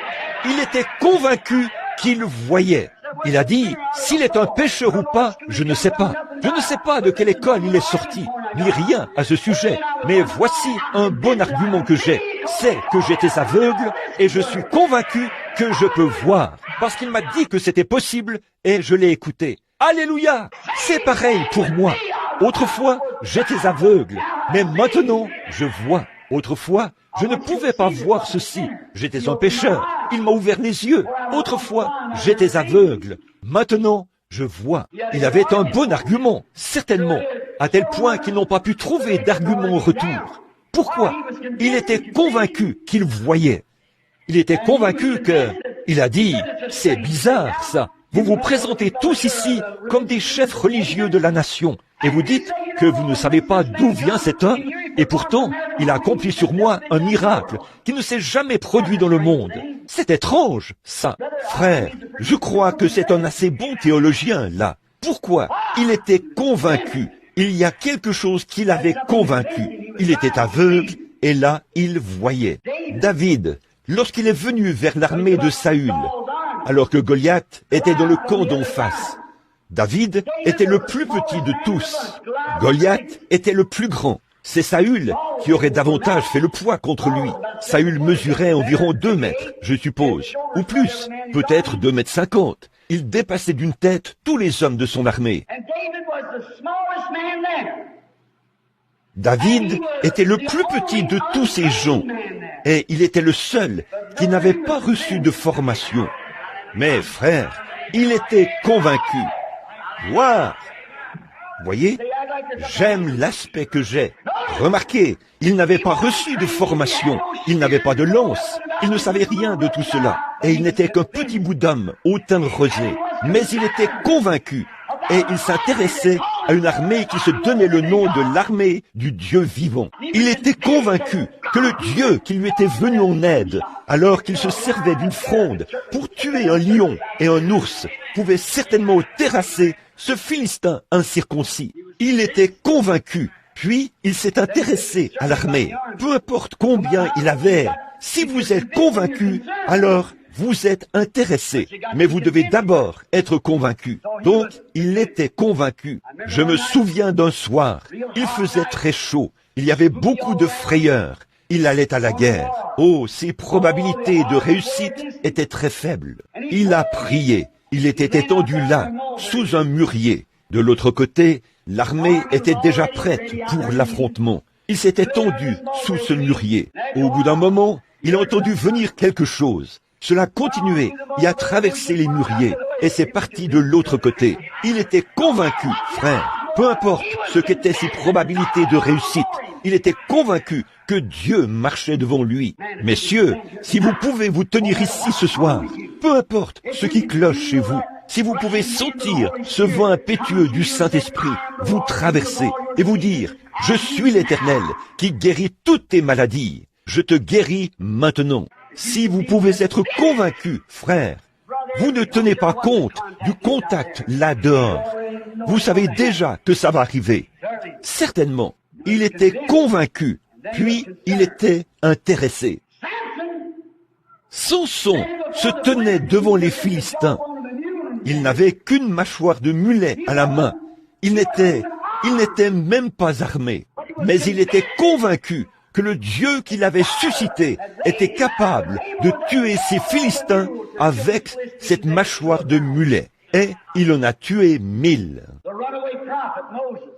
Il était convaincu qu'il voyait. Il a dit, s'il est un pécheur ou pas, je ne sais pas. Je ne sais pas de quelle école il est sorti, ni rien à ce sujet. Mais voici un bon argument que j'ai. C'est que j'étais aveugle et je suis convaincu que je peux voir. Parce qu'il m'a dit que c'était possible et je l'ai écouté. Alléluia! C'est pareil pour moi. Autrefois, j'étais aveugle, mais maintenant, je vois. Autrefois, je ne pouvais pas voir ceci. J'étais un pécheur. Il m'a ouvert les yeux. Autrefois, j'étais aveugle. Maintenant, je vois. Il avait un bon argument, certainement, à tel point qu'ils n'ont pas pu trouver d'argument au retour. Pourquoi? Il était convaincu qu'il voyait. Il était convaincu que... Il a dit, c'est bizarre ça. Vous vous présentez tous ici comme des chefs religieux de la nation. Et vous dites que vous ne savez pas d'où vient cet homme. Et pourtant, il a accompli sur moi un miracle qui ne s'est jamais produit dans le monde. C'est étrange, ça. Frère, je crois que c'est un assez bon théologien, là. Pourquoi? Il était convaincu. Il y a quelque chose qui l'avait convaincu. Il était aveugle, et là, il voyait. David, lorsqu'il est venu vers l'armée de Saül, alors que Goliath était dans le camp d'en face, David était le plus petit de tous. Goliath était le plus grand. C'est Saül qui aurait davantage fait le poids contre lui. Saül mesurait environ 2 mètres, je suppose, ou plus, peut-être 2,50 m. Il dépassait d'une tête tous les hommes de son armée. David était le plus petit de tous ces gens, et il était le seul qui n'avait pas reçu de formation. Mais frère, il était convaincu. Gloire! Voyez, j'aime l'aspect que j'ai. Remarquez, il n'avait pas reçu de formation, il n'avait pas de lance, il ne savait rien de tout cela, et il n'était qu'un petit bout d'homme au teint rosé, mais il était convaincu, et il s'intéressait à une armée qui se donnait le nom de l'armée du Dieu vivant. Il était convaincu que le Dieu qui lui était venu en aide, alors qu'il se servait d'une fronde pour tuer un lion et un ours, pouvait certainement terrasser ce Philistin incirconcis. Il était convaincu, puis il s'est intéressé à l'armée. Peu importe combien il avait, si vous êtes convaincu, alors vous êtes intéressé. Mais vous devez d'abord être convaincu. Donc, il était convaincu. Je me souviens d'un soir, il faisait très chaud, il y avait beaucoup de frayeur. Il allait à la guerre. Oh, ses probabilités de réussite étaient très faibles. Il a prié. Il était étendu là, sous un mûrier. De l'autre côté, l'armée était déjà prête pour l'affrontement. Il s'est étendu sous ce mûrier. Au bout d'un moment, il a entendu venir quelque chose. Cela a continué et a traversé les mûriers, et c'est parti de l'autre côté. Il était convaincu, frère, peu importe ce qu'étaient ses probabilités de réussite, il était convaincu que Dieu marchait devant lui. Messieurs, si vous pouvez vous tenir ici ce soir, peu importe ce qui cloche chez vous, si vous pouvez sentir ce vent impétueux du Saint-Esprit vous traverser et vous dire « Je suis l'Éternel qui guérit toutes tes maladies, je te guéris maintenant ». Si vous pouvez être convaincu, frère, vous ne tenez pas compte du contact là dehors. Vous savez déjà que ça va arriver. Certainement, il était convaincu, puis il était intéressé. Samson se tenait devant les Philistins. Il n'avait qu'une mâchoire de mulet à la main. Il n'était même pas armé. Mais il était convaincu que le Dieu qu'il avait suscité était capable de tuer ces Philistins avec cette mâchoire de mulet. Et il en a tué 1000.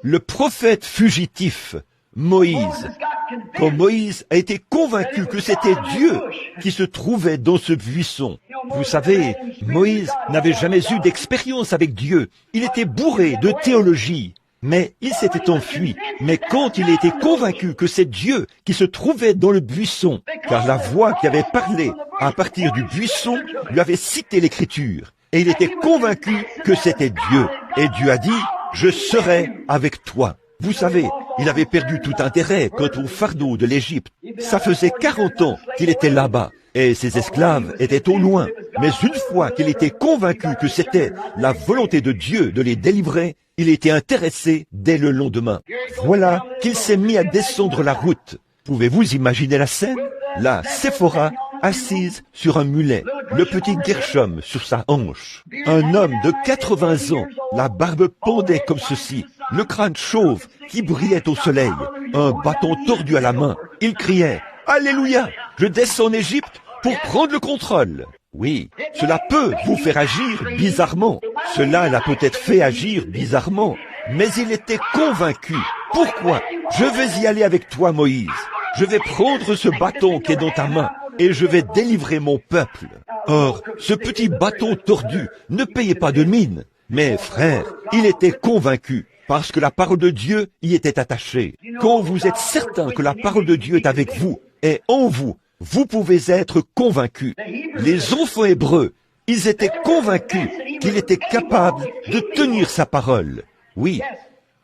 Le prophète fugitif, Moïse, quand Moïse a été convaincu que c'était Dieu qui se trouvait dans ce buisson. Vous savez, Moïse n'avait jamais eu d'expérience avec Dieu. Il était bourré de théologie. Mais il s'était enfui. Mais quand il était convaincu que c'est Dieu qui se trouvait dans le buisson, car la voix qui avait parlé à partir du buisson lui avait cité l'Écriture, et il était convaincu que c'était Dieu. Et Dieu a dit, « Je serai avec toi ». Vous savez, il avait perdu tout intérêt quant au fardeau de l'Égypte. Ça faisait 40 ans qu'il était là-bas, et ses esclaves étaient au loin. Mais une fois qu'il était convaincu que c'était la volonté de Dieu de les délivrer, il était intéressé dès le lendemain. Voilà qu'il s'est mis à descendre la route. Pouvez-vous imaginer la scène? Là, Séphora, assise sur un mulet, le petit Gershom sur sa hanche. Un homme de 80 ans, la barbe pendait comme ceci, le crâne chauve qui brillait au soleil, un bâton tordu à la main. Il criait « Alléluia, je descends en Égypte pour prendre le contrôle ». Oui, cela peut vous faire agir bizarrement. Cela l'a peut-être fait agir bizarrement. Mais il était convaincu. Pourquoi? Je vais y aller avec toi, Moïse. Je vais prendre ce bâton qui est dans ta main et je vais délivrer mon peuple. Or, ce petit bâton tordu ne payait pas de mine. Mais frère, il était convaincu parce que la parole de Dieu y était attachée. Quand vous êtes certain que la parole de Dieu est avec vous et en vous, vous pouvez être convaincus. Les enfants hébreux, ils étaient convaincus qu'il était capable de tenir sa parole. Oui,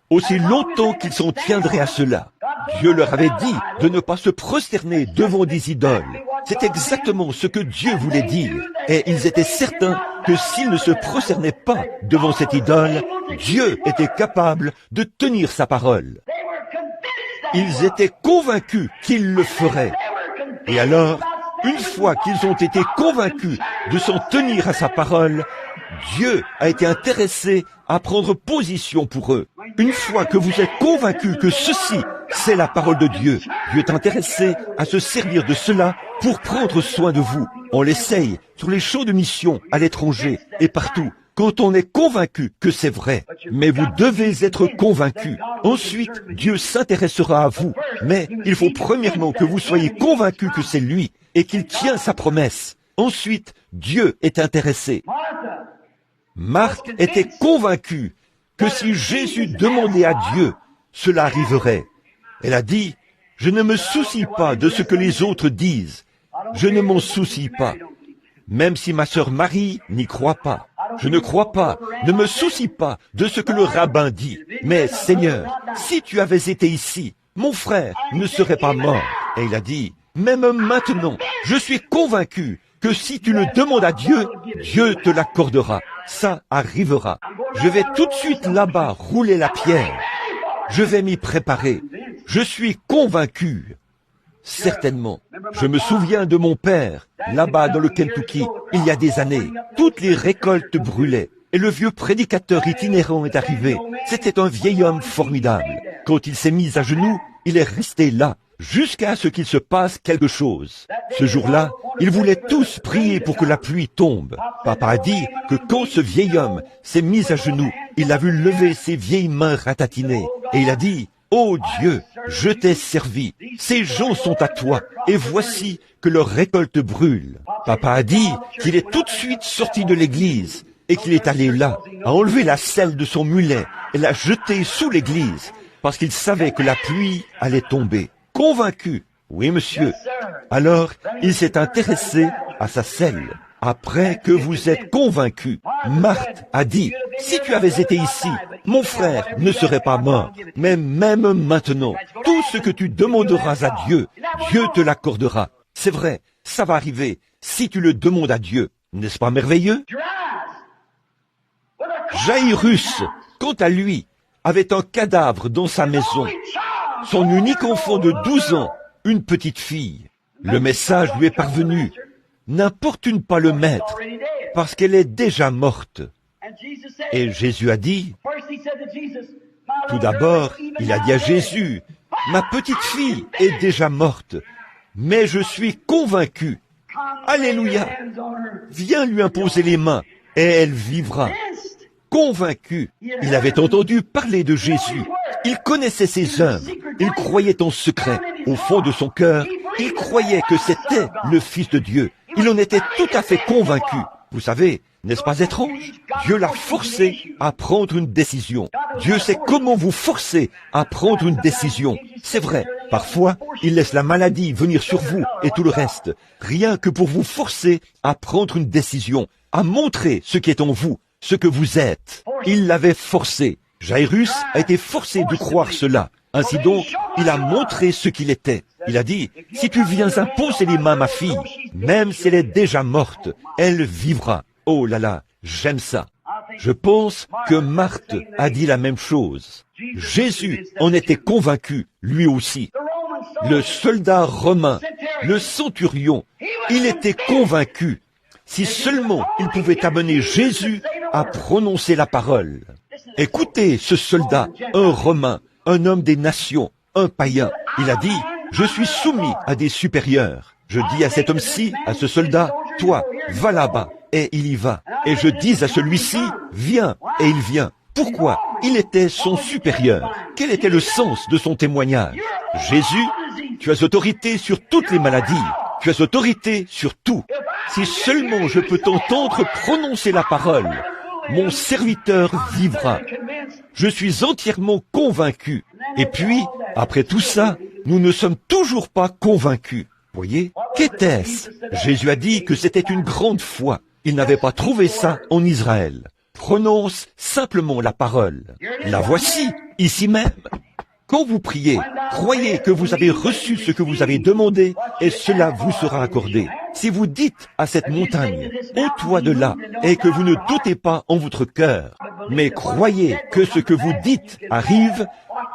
aussi longtemps qu'ils s'en tiendraient à cela. Dieu leur avait dit de ne pas se prosterner devant des idoles. C'est exactement ce que Dieu voulait dire. Et ils étaient certains que s'ils ne se prosternaient pas devant cette idole, Dieu était capable de tenir sa parole. Ils étaient convaincus qu'il le ferait. Et alors, une fois qu'ils ont été convaincus de s'en tenir à sa parole, Dieu a été intéressé à prendre position pour eux. Une fois que vous êtes convaincus que ceci, c'est la parole de Dieu, Dieu est intéressé à se servir de cela pour prendre soin de vous. On l'essaye sur les champs de mission, à l'étranger et partout, quand on est convaincu que c'est vrai. Mais vous devez être convaincus. Ensuite, Dieu s'intéressera à vous. Mais il faut premièrement que vous soyez convaincus que c'est lui et qu'il tient sa promesse. Ensuite, Dieu est intéressé. Marc était convaincu que si Jésus demandait à Dieu, cela arriverait. Elle a dit, « Je ne me soucie pas de ce que les autres disent. Je ne m'en soucie pas. Même si ma sœur Marie n'y croit pas. Je ne crois pas, ne me soucie pas de ce que le rabbin dit. Mais Seigneur, si tu avais été ici, mon frère ne serait pas mort. » Et il a dit, « Même maintenant, je suis convaincu que si tu le demandes à Dieu, Dieu te l'accordera. Ça arrivera. Je vais tout de suite là-bas rouler la pierre. Je vais m'y préparer. Je suis convaincu. » Certainement. Je me souviens de mon père, là-bas dans le Kentucky, il y a des années. Toutes les récoltes brûlaient. Et le vieux prédicateur itinérant est arrivé. C'était un vieil homme formidable. Quand il s'est mis à genoux, il est resté là, jusqu'à ce qu'il se passe quelque chose. Ce jour-là, ils voulaient tous prier pour que la pluie tombe. Papa a dit que quand ce vieil homme s'est mis à genoux, il a vu lever ses vieilles mains ratatinées. Et il a dit, Ô Dieu, je t'ai servi, ces gens sont à toi, et voici que leur récolte brûle. Papa a dit qu'il est tout de suite sorti de l'église, et qu'il est allé là, a enlevé la selle de son mulet, et l'a jetée sous l'église, parce qu'il savait que la pluie allait tomber. Convaincu, oui monsieur. Alors, il s'est intéressé à sa selle. Après que vous êtes convaincu, Marthe a dit, si tu avais été ici, mon frère ne serait pas mort. Mais même maintenant, tout ce que tu demanderas à Dieu, Dieu te l'accordera. C'est vrai, ça va arriver si tu le demandes à Dieu. N'est-ce pas merveilleux? Jairus, quant à lui, avait un cadavre dans sa maison. Son unique enfant de 12 ans, une petite fille. Le message lui est parvenu. N'importune pas le maître, parce qu'elle est déjà morte. Et Jésus a dit, tout d'abord, il a dit à Jésus, ma petite fille est déjà morte, mais je suis convaincu. Alléluia! Viens lui imposer les mains, et elle vivra. Convaincu, il avait entendu parler de Jésus. Il connaissait ses œuvres. Il croyait en secret. Au fond de son cœur, il croyait que c'était le Fils de Dieu. Il en était tout à fait convaincu. Vous savez, n'est-ce pas étrange? Dieu l'a forcé à prendre une décision. Dieu sait comment vous forcer à prendre une décision. C'est vrai, parfois, il laisse la maladie venir sur vous et tout le reste, rien que pour vous forcer à prendre une décision, à montrer ce qui est en vous, ce que vous êtes. Il l'avait forcé. Jairus a été forcé de croire cela. Ainsi donc, il a montré ce qu'il était. Il a dit, si tu viens imposer les mains à ma fille, même si elle est déjà morte, elle vivra. Oh là là, j'aime ça. Je pense que Marthe a dit la même chose. Jésus en était convaincu, lui aussi. Le soldat romain, le centurion, il était convaincu. Si seulement il pouvait amener Jésus à prononcer la parole. Écoutez ce soldat, un Romain, un homme des nations, un païen. Il a dit, je suis soumis à des supérieurs. Je dis à cet homme-ci, à ce soldat, toi, va là-bas, et il y va. Et je dis à celui-ci, viens, et il vient. Pourquoi? Il était son supérieur. Quel était le sens de son témoignage? Jésus, tu as autorité sur toutes les maladies. Tu as autorité sur tout. Si seulement je peux t'entendre prononcer la parole, mon serviteur vivra. Je suis entièrement convaincu. Et puis, après tout ça, nous ne sommes toujours pas convaincus. Voyez, qu'était-ce? Jésus a dit que c'était une grande foi. Il n'avait pas trouvé ça en Israël. Prononce simplement la parole. La voici, ici même. Quand vous priez, croyez que vous avez reçu ce que vous avez demandé et cela vous sera accordé. Si vous dites à cette montagne, ôte-toi de là, et que vous ne doutez pas en votre cœur, mais croyez que ce que vous dites arrive,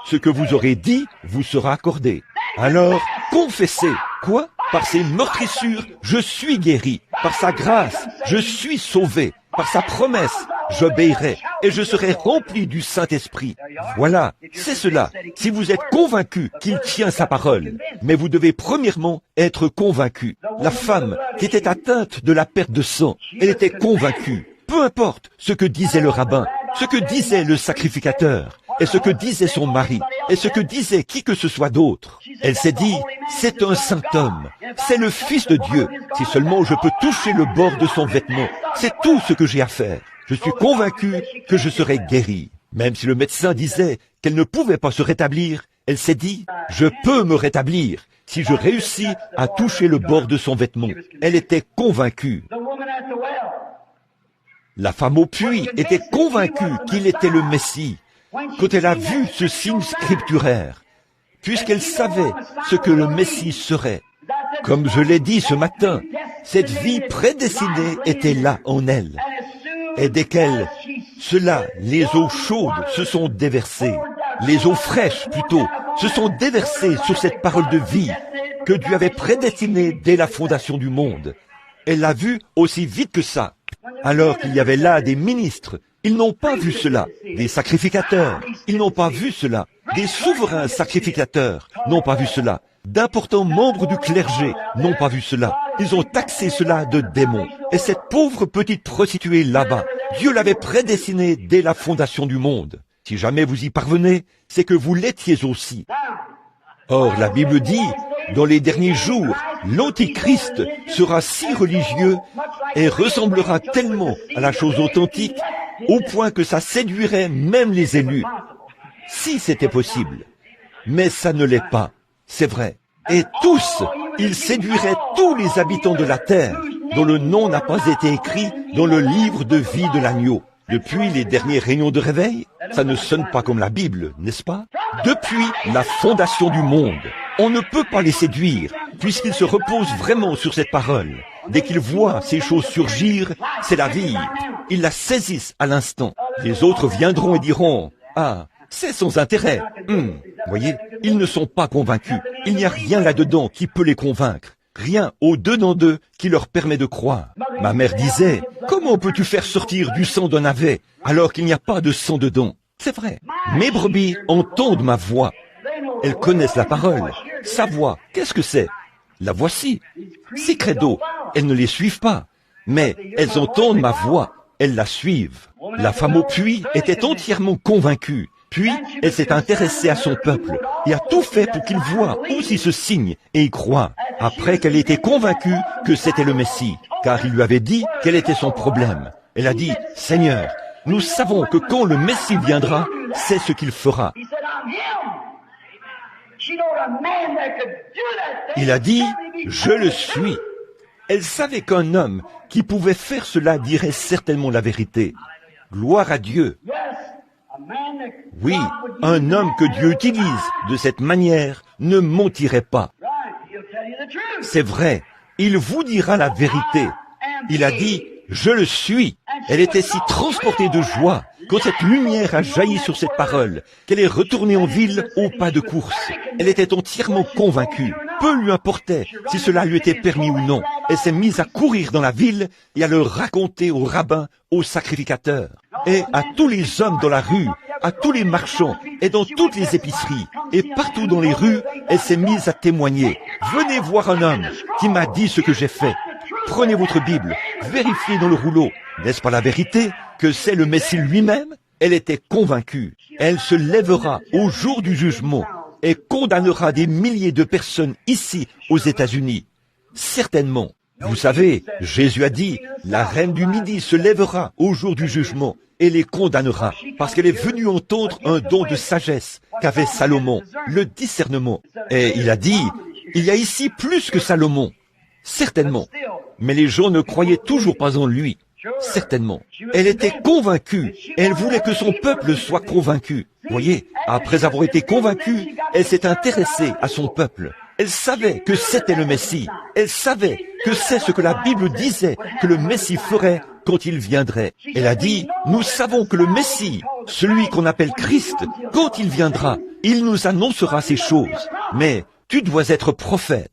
ce que vous aurez dit vous sera accordé. Alors, confessez. Quoi? Par ses meurtrissures, je suis guéri. Par sa grâce, je suis sauvé. Par sa promesse, j'obéirai et je serai rempli du Saint-Esprit. Voilà, c'est cela. Si vous êtes convaincu qu'il tient sa parole, mais vous devez premièrement être convaincu. La femme qui était atteinte de la perte de sang, elle était convaincue. Peu importe ce que disait le rabbin, ce que disait le sacrificateur, et ce que disait son mari, et ce que disait qui que ce soit d'autre. Elle s'est dit, c'est un saint homme, c'est le Fils de Dieu. Si seulement je peux toucher le bord de son vêtement, c'est tout ce que j'ai à faire. Je suis convaincu que je serai guéri. Même si le médecin disait qu'elle ne pouvait pas se rétablir, elle s'est dit, je peux me rétablir si je réussis à toucher le bord de son vêtement. Elle était convaincue. La femme au puits était convaincue qu'il était le Messie. Quand elle a vu ce signe scripturaire, puisqu'elle savait ce que le Messie serait. Comme je l'ai dit ce matin, cette vie prédestinée était là en elle. Et dès qu'elle, les eaux chaudes se sont déversées, les eaux fraîches plutôt, se sont déversées sur cette parole de vie que Dieu avait prédestinée dès la fondation du monde. Elle l'a vue aussi vite que ça. Alors qu'il y avait là des ministres, ils n'ont pas vu cela. Des sacrificateurs, ils n'ont pas vu cela. Des souverains sacrificateurs n'ont pas vu cela. D'importants membres du clergé n'ont pas vu cela. Ils ont taxé cela de démons. Et cette pauvre petite prostituée là-bas, Dieu l'avait prédestinée dès la fondation du monde. Si jamais vous y parvenez, c'est que vous l'étiez aussi. Or, la Bible dit, dans les derniers jours, l'Antichrist sera si religieux et ressemblera tellement à la chose authentique, au point que ça séduirait même les élus. Si c'était possible. Mais ça ne l'est pas, c'est vrai. Et tous, il séduirait tous les habitants de la terre, dont le nom n'a pas été écrit dans le livre de vie de l'agneau. Depuis les derniers réunions de réveil, ça ne sonne pas comme la Bible, n'est-ce pas? Depuis la fondation du monde, on ne peut pas les séduire, puisqu'ils se reposent vraiment sur cette parole. Dès qu'ils voient ces choses surgir, c'est la vie. Ils la saisissent à l'instant. Les autres viendront et diront, « Ah, c'est sans intérêt. Voyez, ils ne sont pas convaincus. Il n'y a rien là-dedans qui peut les convaincre. Rien au-dedans d'eux qui leur permet de croire. Ma mère disait, comment peux-tu faire sortir du sang d'un navet alors qu'il n'y a pas de sang dedans? C'est vrai. Mes brebis entendent ma voix. Elles connaissent la parole. Sa voix, qu'est-ce que c'est? La voici. Ces credos, elles ne les suivent pas. Mais elles entendent ma voix. Elles la suivent. La femme au puits était entièrement convaincue. Puis, elle s'est intéressée à son peuple et a tout fait pour qu'il voie aussi ce signe et y croit. Après qu'elle était convaincue que c'était le Messie, car il lui avait dit quel était son problème. Elle a dit, « Seigneur, nous savons que quand le Messie viendra, c'est ce qu'il fera. » Il a dit, « Je le suis. » Elle savait qu'un homme qui pouvait faire cela dirait certainement la vérité. Gloire à Dieu. Oui, un homme que Dieu utilise de cette manière ne mentirait pas. C'est vrai, il vous dira la vérité. Il a dit, je le suis. Elle était si transportée de joie quand cette lumière a jailli sur cette parole, qu'elle est retournée en ville au pas de course. Elle était entièrement convaincue. Peu lui importait si cela lui était permis ou non. Elle s'est mise à courir dans la ville et à le raconter aux rabbins, aux sacrificateurs, et à tous les hommes dans la rue, à tous les marchands et dans toutes les épiceries. Et partout dans les rues, elle s'est mise à témoigner. Venez voir un homme qui m'a dit ce que j'ai fait. Prenez votre Bible, vérifiez dans le rouleau. N'est-ce pas la vérité que c'est le Messie lui-même? Elle était convaincue. Elle se lèvera au jour du jugement et condamnera des milliers de personnes ici aux États-Unis. Certainement. Vous savez, Jésus a dit, la reine du Midi se lèvera au jour du jugement et les condamnera, parce qu'elle est venue entendre un don de sagesse qu'avait Salomon, le discernement. Et il a dit, il y a ici plus que Salomon. Certainement. Mais les gens ne croyaient toujours pas en lui. Certainement. Elle était convaincue. Elle voulait que son peuple soit convaincu. Voyez, après avoir été convaincue, elle s'est intéressée à son peuple. Elle savait que c'était le Messie. Elle savait que c'est ce que la Bible disait que le Messie ferait quand il viendrait. Elle a dit, nous savons que le Messie, celui qu'on appelle Christ, quand il viendra, il nous annoncera ces choses. Mais tu dois être prophète.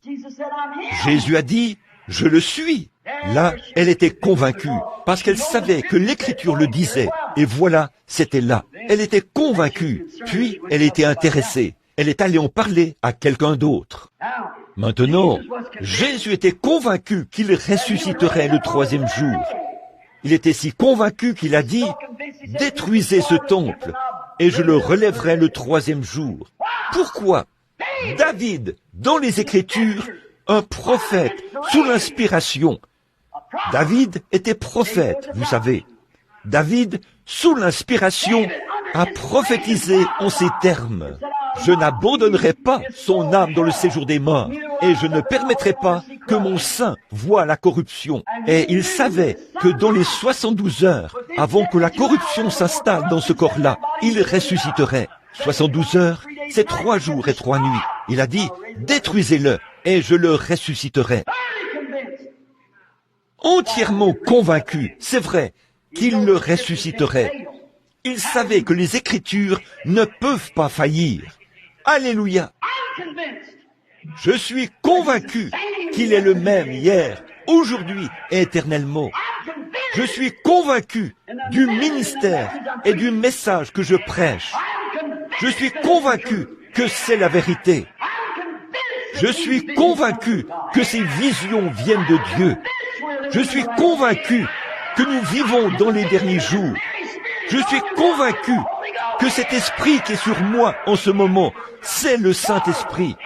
Jésus a dit, je le suis. Là, elle était convaincue, parce qu'elle savait que l'Écriture le disait. Et voilà, c'était là. Elle était convaincue, puis elle était intéressée. Elle est allée en parler à quelqu'un d'autre. Maintenant, Jésus était convaincu qu'il ressusciterait le troisième jour. Il était si convaincu qu'il a dit, « Détruisez ce temple, et je le relèverai le troisième jour. » Pourquoi? David, dans les Écritures, un prophète, sous l'inspiration. David était prophète, vous savez. David, sous l'inspiration, a prophétisé en ces termes. Je n'abandonnerai pas son âme dans le séjour des morts, et je ne permettrai pas que mon sein voie la corruption. Et il savait que dans les 72 heures, avant que la corruption s'installe dans ce corps-là, il ressusciterait. 72 heures, c'est 3 jours et 3 nuits. Il a dit, détruisez-le, et je le ressusciterai. Entièrement convaincu, c'est vrai, qu'il le ressusciterait. Il savait que les Écritures ne peuvent pas faillir. Alléluia! Je suis convaincu qu'il est le même hier, aujourd'hui et éternellement. Je suis convaincu du ministère et du message que je prêche. Je suis convaincu que c'est la vérité. Je suis convaincu que ces visions viennent de Dieu. Je suis convaincu que nous vivons dans les derniers jours. Je suis convaincu que cet esprit qui est sur moi en ce moment, c'est le Saint-Esprit.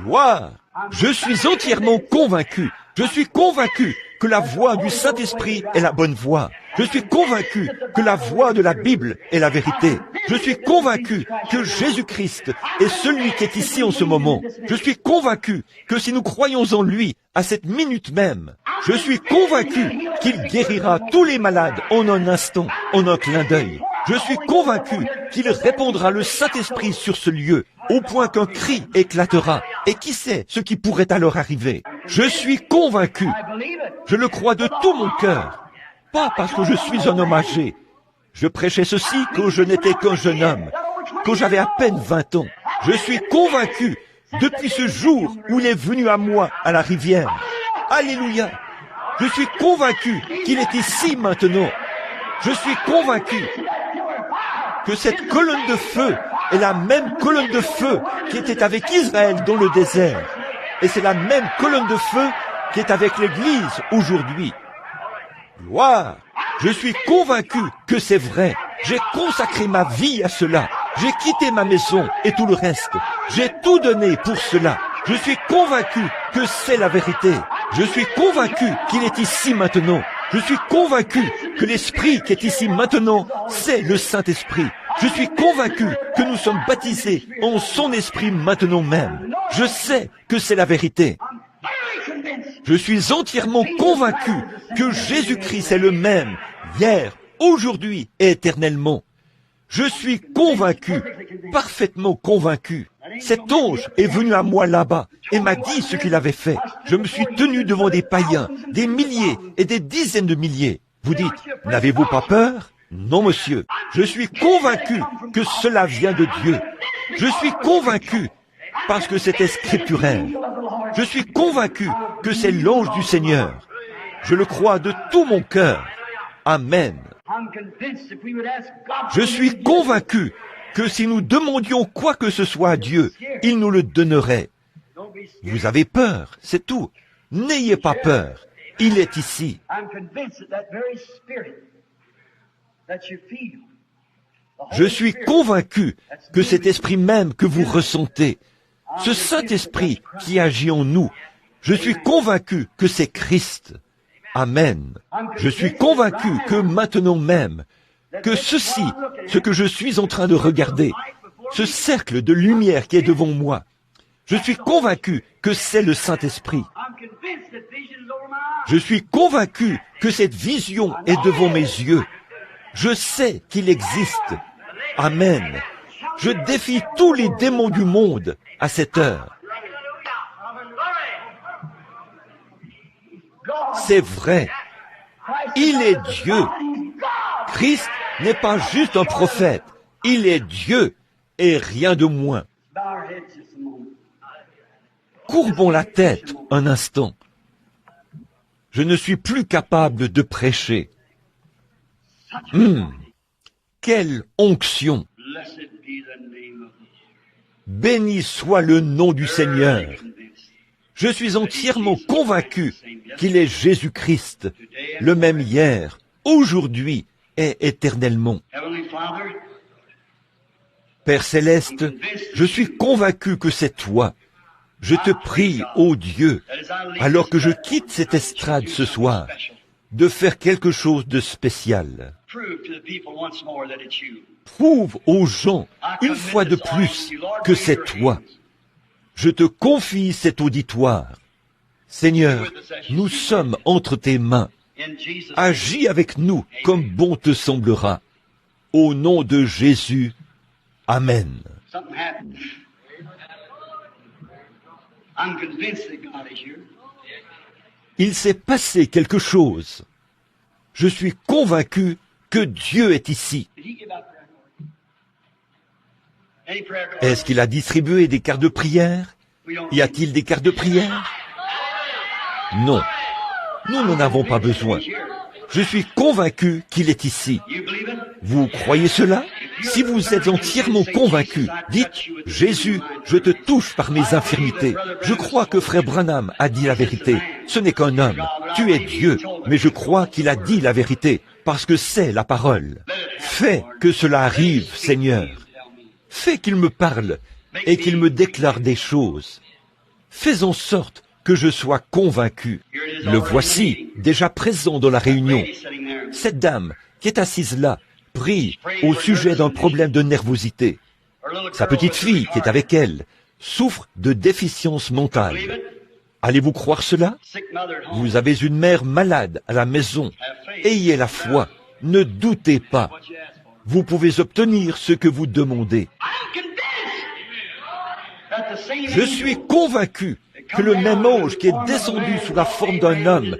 Gloire! Je suis entièrement convaincu. Je suis convaincu que la voix du Saint-Esprit est la bonne voix. Je suis convaincu que la voix de la Bible est la vérité. Je suis convaincu que Jésus-Christ est celui qui est ici en ce moment. Je suis convaincu que si nous croyons en lui, à cette minute même, je suis convaincu qu'il guérira tous les malades en un instant, en un clin d'œil. Je suis convaincu qu'il répandra le Saint-Esprit sur ce lieu, au point qu'un cri éclatera. Et qui sait ce qui pourrait alors arriver? Je suis convaincu. Je le crois de tout mon cœur. Pas parce que je suis un homme âgé. Je prêchais ceci quand je n'étais qu'un jeune homme, quand j'avais à peine 20 ans. Je suis convaincu depuis ce jour où il est venu à moi à la rivière. Alléluia! Je suis convaincu qu'il est ici maintenant. Je suis convaincu que cette colonne de feu est la même colonne de feu qui était avec Israël dans le désert. Et c'est la même colonne de feu qui est avec l'Église aujourd'hui. Gloire! Je suis convaincu que c'est vrai. J'ai consacré ma vie à cela. J'ai quitté ma maison et tout le reste. J'ai tout donné pour cela. Je suis convaincu que c'est la vérité. Je suis convaincu qu'il est ici maintenant. Je suis convaincu que l'Esprit qui est ici maintenant, c'est le Saint-Esprit. Je suis convaincu que nous sommes baptisés en son Esprit maintenant même. Je sais que c'est la vérité. Je suis entièrement convaincu que Jésus-Christ est le même, hier, aujourd'hui et éternellement. Je suis convaincu, parfaitement convaincu. Cet ange est venu à moi là-bas et m'a dit ce qu'il avait fait. Je me suis tenu devant des païens, des milliers et des dizaines de milliers. Vous dites, n'avez-vous pas peur? Non, monsieur. Je suis convaincu que cela vient de Dieu. Je suis convaincu parce que c'était scripturaire. Je suis convaincu que c'est l'ange du Seigneur. Je le crois de tout mon cœur. Amen. Je suis convaincu que si nous demandions quoi que ce soit à Dieu, il nous le donnerait. Vous avez peur, c'est tout. N'ayez pas peur. Il est ici. Je suis convaincu que cet esprit même que vous ressentez, ce Saint-Esprit qui agit en nous, je suis convaincu que c'est Christ. Amen. Je suis convaincu que maintenant même, que ceci, ce que je suis en train de regarder, ce cercle de lumière qui est devant moi, je suis convaincu que c'est le Saint-Esprit. Je suis convaincu que cette vision est devant mes yeux. Je sais qu'il existe. Amen. Je défie tous les démons du monde à cette heure. C'est vrai. Il est Dieu. Christ n'est pas juste un prophète. Il est Dieu et rien de moins. Courbons la tête un instant. Je ne suis plus capable de prêcher. Quelle onction! Béni soit le nom du Seigneur. Je suis entièrement convaincu qu'il est Jésus-Christ, le même hier, aujourd'hui et éternellement. Père Céleste, je suis convaincu que c'est toi. Je te prie, ô Dieu, alors que je quitte cette estrade ce soir, de faire quelque chose de spécial. Prouve aux gens, une fois de plus, que c'est toi. Je te confie cet auditoire. Seigneur, nous sommes entre tes mains. Agis avec nous comme bon te semblera. Au nom de Jésus, Amen. Il s'est passé quelque chose. Je suis convaincu que Dieu est ici. Est-ce qu'il a distribué des cartes de prière? Y a-t-il des cartes de prière? Non. Nous n'en avons pas besoin. Je suis convaincu qu'il est ici. Vous croyez cela? Si vous êtes entièrement convaincu, dites, Jésus, je te touche par mes infirmités. Je crois que frère Branham a dit la vérité. Ce n'est qu'un homme. Tu es Dieu, mais je crois qu'il a dit la vérité, parce que c'est la parole. Fais que cela arrive, Seigneur. Fais qu'il me parle et qu'il me déclare des choses. Fais en sorte que je sois convaincu. Le voici, déjà présent dans la réunion. Cette dame qui est assise là, prie au sujet d'un problème de nervosité. Sa petite fille qui est avec elle souffre de déficience mentale. Allez-vous croire cela? Vous avez une mère malade à la maison. Ayez la foi. Ne doutez pas. Vous pouvez obtenir ce que vous demandez. Je suis convaincu que le même ange qui est descendu sous la forme d'un homme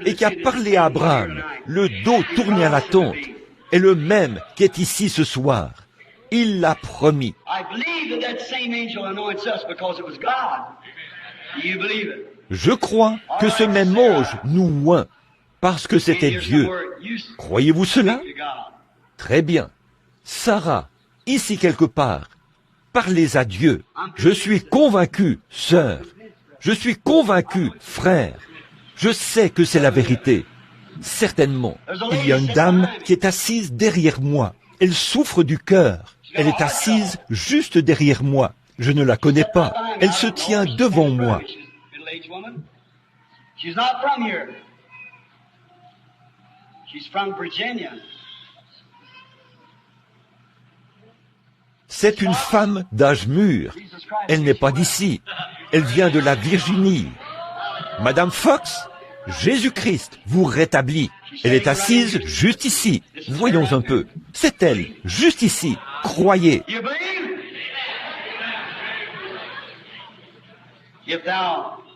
et qui a parlé à Abraham, le dos tourné à la tente, est le même qui est ici ce soir. Il l'a promis. Je crois que ce même ange nous oint parce que c'était Dieu. Croyez-vous cela? Très bien. Sarah, ici quelque part, parlez à Dieu. Je suis convaincu, sœur. Je suis convaincu, frère. Je sais que c'est la vérité. Certainement, il y a une dame qui est assise derrière moi. Elle souffre du cœur. Elle est assise juste derrière moi. Je ne la connais pas. Elle se tient devant moi. C'est une femme d'âge mûr. Elle n'est pas d'ici. Elle vient de la Virginie. Madame Fox, Jésus-Christ vous rétablit. Elle est assise juste ici. Voyons un peu. C'est elle, juste ici. Croyez.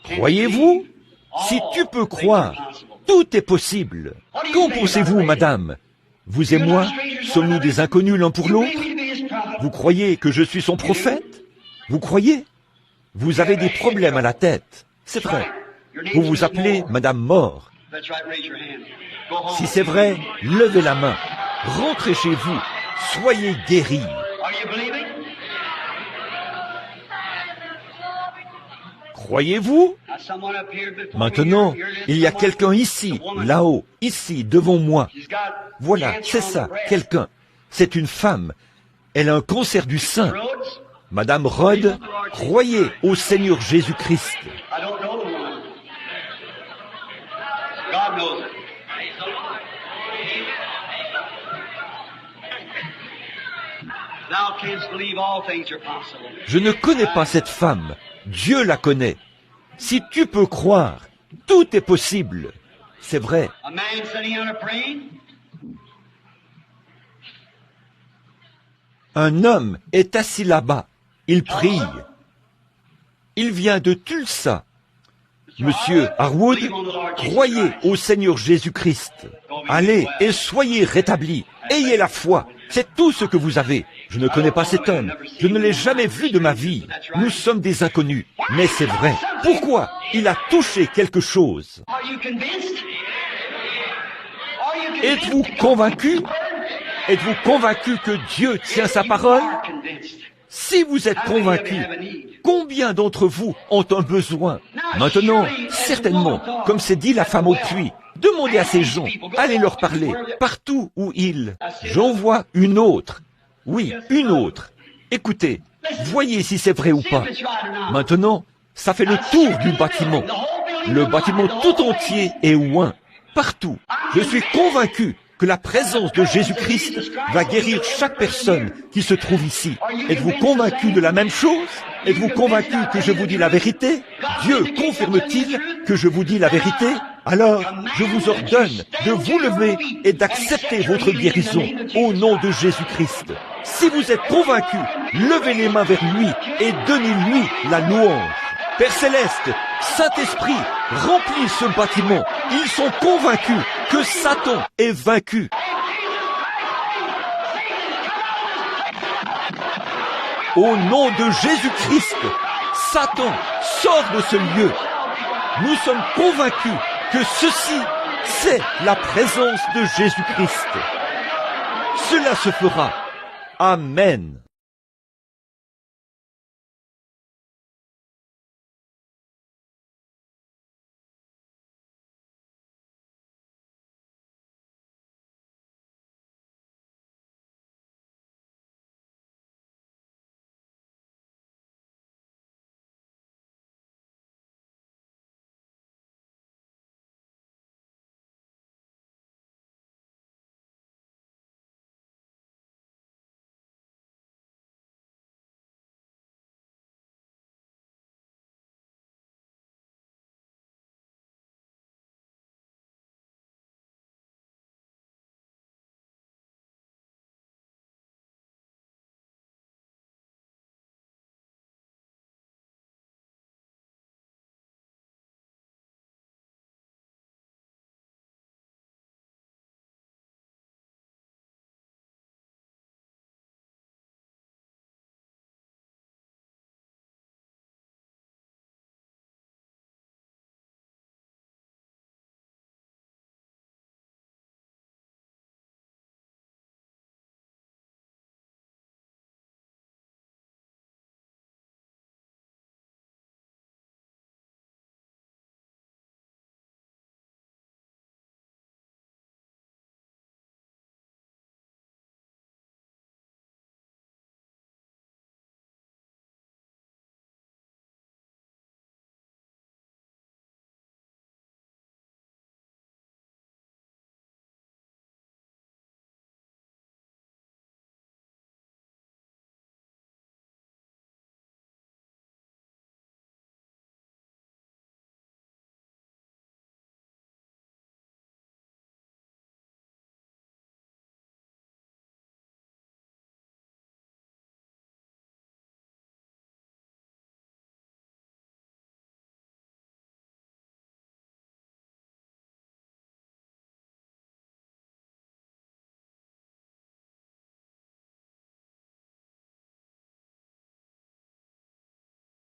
Croyez-vous? Si tu peux croire, tout est possible. Qu'en pensez-vous, madame? Vous et moi, sommes-nous des inconnus l'un pour l'autre? Vous croyez que je suis son prophète? Vous croyez? Vous avez des problèmes à la tête. C'est vrai. Vous vous appelez Madame Moore. Si c'est vrai, levez la main. Rentrez chez vous. Soyez guéris. Croyez-vous? Maintenant, il y a quelqu'un ici, là-haut, ici, devant moi. Voilà, c'est ça, quelqu'un. C'est une femme. Elle a un cancer du sein. Madame Rhodes, croyez au Seigneur Jésus-Christ. Je ne connais pas cette femme. Dieu la connaît. Si tu peux croire, tout est possible. C'est vrai. Un homme est assis là-bas. Il prie. Il vient de Tulsa. Monsieur Harwood, croyez au Seigneur Jésus-Christ. Allez et soyez rétablis. Ayez la foi. C'est tout ce que vous avez. Je ne connais pas cet homme. Je ne l'ai jamais vu de ma vie. Nous sommes des inconnus. Mais c'est vrai. Pourquoi? Il a touché quelque chose. Êtes-vous convaincu? Êtes-vous convaincu que Dieu tient sa parole? Si vous êtes convaincu, combien d'entre vous ont un besoin? Maintenant, certainement, comme c'est dit la femme au puits, demandez à ces gens, allez leur parler, partout où ils. J'en vois une autre. Oui, une autre. Écoutez, voyez si c'est vrai ou pas. Maintenant, ça fait le tour du bâtiment. Le bâtiment tout entier est oint, partout. Je suis convaincu que la présence de Jésus-Christ va guérir chaque personne qui se trouve ici. Êtes-vous convaincu de la même chose? Êtes-vous convaincu que je vous dis la vérité? Dieu confirme-t-il que je vous dis la vérité? Alors, je vous ordonne de vous lever et d'accepter votre guérison au nom de Jésus-Christ. Si vous êtes convaincu, levez les mains vers lui et donnez-lui la louange. Père Céleste, Saint-Esprit, remplis ce bâtiment. Ils sont convaincus que Satan est vaincu. Au nom de Jésus-Christ, Satan, sort de ce lieu. Nous sommes convaincus que ceci, c'est la présence de Jésus-Christ. Cela se fera. Amen.